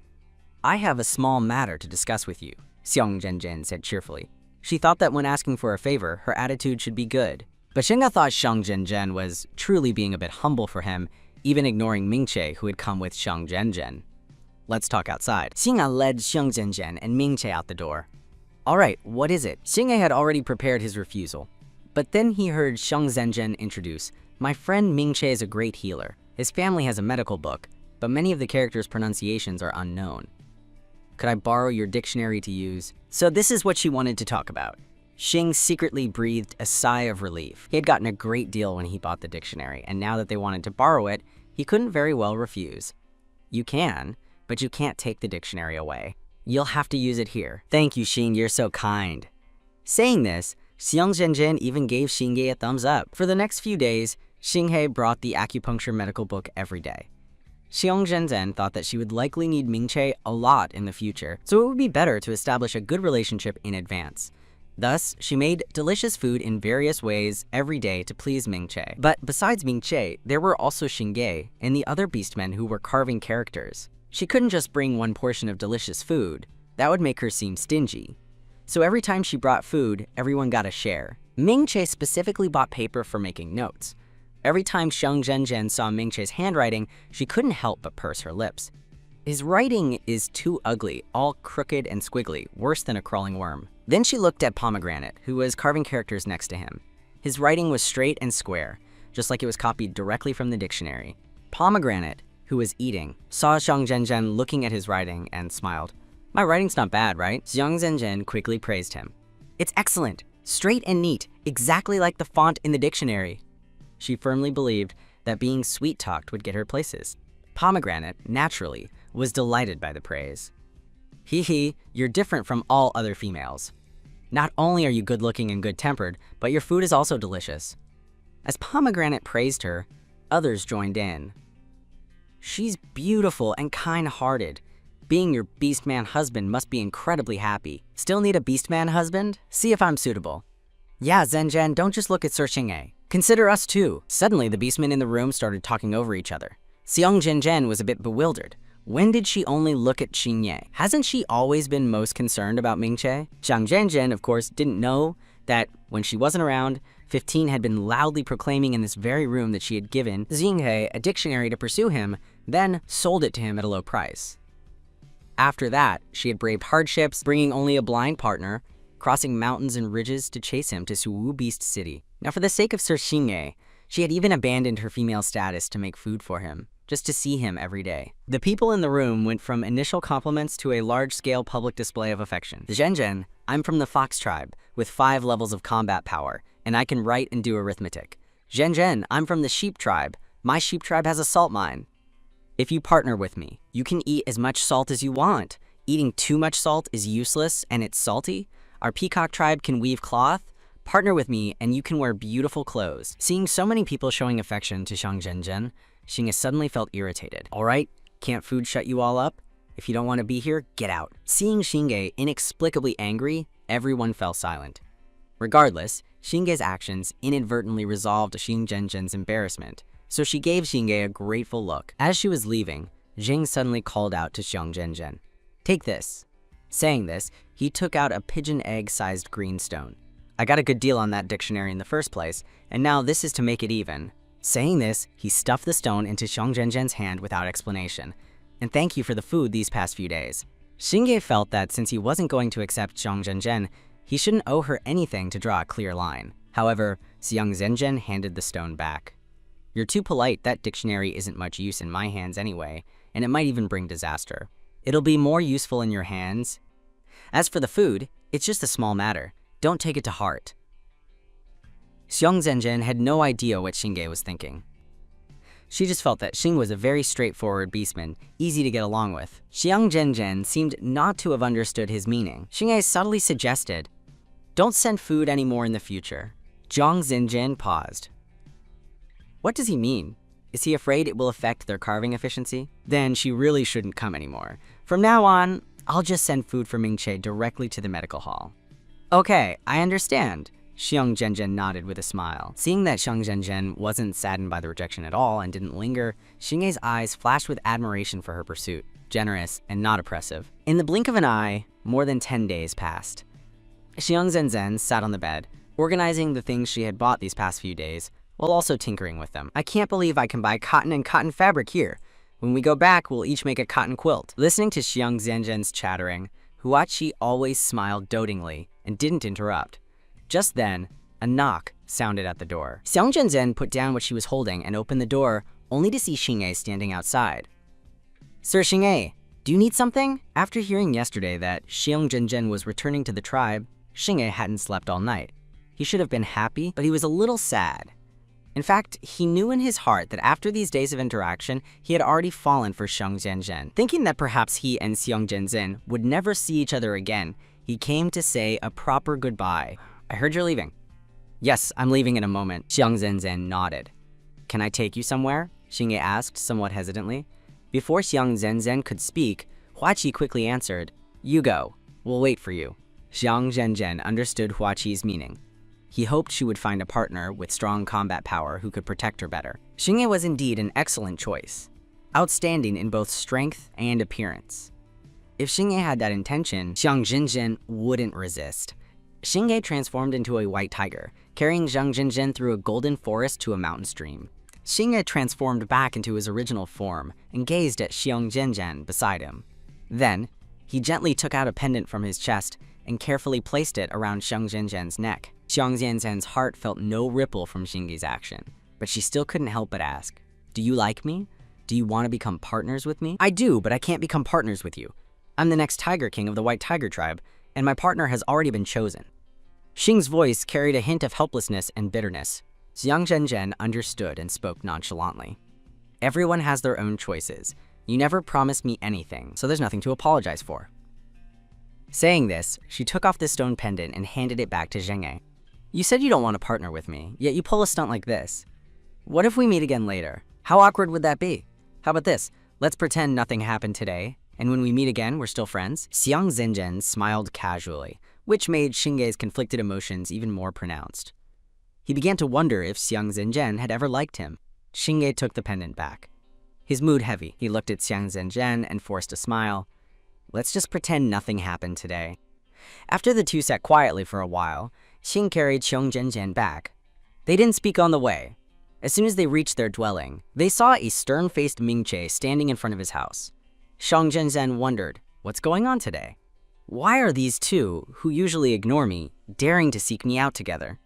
I have a small matter to discuss with you, Xiong Zhenzhen said cheerfully. She thought that when asking for a favor, her attitude should be good. But Xingye thought Xiong Zhenzhen was truly being a bit humble for him, even ignoring Ming-che, who had come with Xiong Zhenzhen. Let's talk outside. Xingye led Xiong Zhenzhen and Ming-che out the door. All right, what is it? Xingye had already prepared his refusal. But then he heard Xiong Zhenzhen introduce, my friend Ming-che is a great healer. His family has a medical book, but many of the characters' pronunciations are unknown. Could I borrow your dictionary to use? So this is what she wanted to talk about. Xing secretly breathed a sigh of relief. He had gotten a great deal when he bought the dictionary, and now that they wanted to borrow it, he couldn't very well refuse. You can, but you can't take the dictionary away. You'll have to use it here. Thank you, Xing, you're so kind. Saying this, Xiong Zhenzhen even gave Xingye a thumbs up. For the next few days, Xinghe brought the acupuncture medical book every day. Xiong Zhenzhen thought that she would likely need Ming-che a lot in the future, so it would be better to establish a good relationship in advance. Thus, she made delicious food in various ways every day to please Ming-che. But besides Ming-che, there were also Xingye and the other beastmen who were carving characters. She couldn't just bring one portion of delicious food. That would make her seem stingy. So every time she brought food, everyone got a share. Ming-che specifically bought paper for making notes. Every time Xiong Zhenzhen saw Ming-che's handwriting, she couldn't help but purse her lips. His writing is too ugly, all crooked and squiggly, worse than a crawling worm. Then she looked at Pomegranate, who was carving characters next to him. His writing was straight and square, just like it was copied directly from the dictionary. Pomegranate, who was eating, saw Xiong Zhenzhen looking at his writing and smiled. My writing's not bad, right? Xiong Zhenzhen quickly praised him. It's excellent, straight and neat, exactly like the font in the dictionary. She firmly believed that being sweet-talked would get her places. Pomegranate, naturally, was delighted by the praise. Hee, you're different from all other females. Not only are you good-looking and good-tempered, but your food is also delicious. As Pomegranate praised her, others joined in. She's beautiful and kind-hearted. Being your beastman husband must be incredibly happy. Still need a beastman husband? See if I'm suitable. Yeah, Zhenzhen, don't just look at Sir Xingye. Consider us too. Suddenly, the beastmen in the room started talking over each other. Xiang Zhenzhen was a bit bewildered. When did she only look at Xingye? Hasn't she always been most concerned about Mingche? Xiang Zhenzhen, of course, didn't know that when she wasn't around, 15 had been loudly proclaiming in this very room that she had given Xingye a dictionary to pursue him, then sold it to him at a low price. After that, she had braved hardships, bringing only a blind partner, crossing mountains and ridges to chase him to Suwu Beast City. Now, for the sake of Sir Xingye, she had even abandoned her female status to make food for him, just to see him every day. The people in the room went from initial compliments to a large-scale public display of affection. Zhenzhen, I'm from the Fox tribe, with 5 levels of combat power, and I can write and do arithmetic. Zhenzhen, I'm from the Sheep tribe. My sheep tribe has a salt mine. If you partner with me, you can eat as much salt as you want. Eating too much salt is useless and it's salty. Our Peacock tribe can weave cloth. Partner with me and you can wear beautiful clothes. Seeing so many people showing affection to Xiang Zhenzhen, Xingye suddenly felt irritated. All right, can't food shut you all up? If you don't want to be here, get out. Seeing Xingye inexplicably angry, everyone fell silent. Regardless, Xingye's actions inadvertently resolved Xiang Zhenzhen's embarrassment, so she gave Xingye a grateful look. As she was leaving, Jing suddenly called out to Xiang Zhenzhen, "Take this." Saying this, he took out a pigeon egg-sized green stone. I got a good deal on that dictionary in the first place, and now this is to make it even. Saying this, he stuffed the stone into Xiang Zhenzhen's hand without explanation. And thank you for the food these past few days. Xingye felt that since he wasn't going to accept Xiang Zhenzhen, he shouldn't owe her anything to draw a clear line. However, Xiang Zhenzhen handed the stone back. You're too polite, that dictionary isn't much use in my hands anyway, and it might even bring disaster. It'll be more useful in your hands. As for the food, it's just a small matter. Don't take it to heart. Xiang Zhenzhen had no idea what Xingye was thinking. She just felt that Xing was a very straightforward beastman, easy to get along with. Xiang Zhenzhen seemed not to have understood his meaning. Xingye subtly suggested, "Don't send food anymore in the future." Xiang Zhenzhen paused. What does he mean? Is he afraid it will affect their carving efficiency? Then she really shouldn't come anymore. From now on, I'll just send food for Mingche directly to the medical hall. Okay, I understand. Xiang Zhenzhen nodded with a smile. Seeing that Xiang Zhenzhen wasn't saddened by the rejection at all and didn't linger, Xingye's eyes flashed with admiration for her pursuit, generous and not oppressive. In the blink of an eye, more than 10 days passed. Xiang Zhenzhen sat on the bed, organizing the things she had bought these past few days, while also tinkering with them. I can't believe I can buy cotton and cotton fabric here. When we go back, we'll each make a cotton quilt. Listening to Xiang Zhenzhen's chattering, Huachi always smiled dotingly and didn't interrupt. Just then, a knock sounded at the door. Xiang Zhenzhen put down what she was holding and opened the door, only to see Xingye standing outside. Sir Xingye, do you need something? After hearing yesterday that Xiang Zhenzhen was returning to the tribe, Xingye hadn't slept all night. He should have been happy, but he was a little sad. In fact, he knew in his heart that after these days of interaction, he had already fallen for Xiang Zhenzhen. Thinking that perhaps he and Xiang Zhenzhen would never see each other again, he came to say a proper goodbye. I heard you're leaving. Yes, I'm leaving in a moment. Xiang Zhenzhen nodded. Can I take you somewhere? Xingye asked somewhat hesitantly. Before Xiang Zhenzhen could speak, Huachi quickly answered, You go. We'll wait for you. Xiang Zhenzhen understood Huachi's meaning. He hoped she would find a partner with strong combat power who could protect her better. Xingye was indeed an excellent choice, outstanding in both strength and appearance. If Xingye had that intention, Xiang Zhenzhen wouldn't resist. Xingye transformed into a white tiger, carrying Xiang Zhenzhen through a golden forest to a mountain stream. Xingye transformed back into his original form and gazed at Xiang Zhenzhen beside him. Then, he gently took out a pendant from his chest and carefully placed it around Xiang Zhenzhen's neck. Xiang Zhenzhen's heart felt no ripple from Xingye's action, but she still couldn't help but ask, Do you like me? Do you want to become partners with me? I do, but I can't become partners with you. I'm the next Tiger King of the White Tiger tribe, and my partner has already been chosen. Xing's voice carried a hint of helplessness and bitterness. Xiang Zhenzhen understood and spoke nonchalantly. Everyone has their own choices. You never promised me anything, so there's nothing to apologize for. Saying this, she took off the stone pendant and handed it back to Xingye. You said you don't want to partner with me, yet you pull a stunt like this. What if we meet again later? How awkward would that be? How about this? Let's pretend nothing happened today, and when we meet again, we're still friends? Xiang Zhenzhen smiled casually, which made Xingye's conflicted emotions even more pronounced. He began to wonder if Xiang Zhenzhen had ever liked him. Xingye took the pendant back. his mood heavy. He looked at Xiang Zhenzhen and forced a smile. Let's just pretend nothing happened today. After the two sat quietly for a while, Xing carried Xiong Zhenzhen back. They didn't speak on the way. As soon as they reached their dwelling, they saw a stern-faced Ming-che standing in front of his house. Xiong Zhenzhen wondered, what's going on today? Why are these two, who usually ignore me, daring to seek me out together?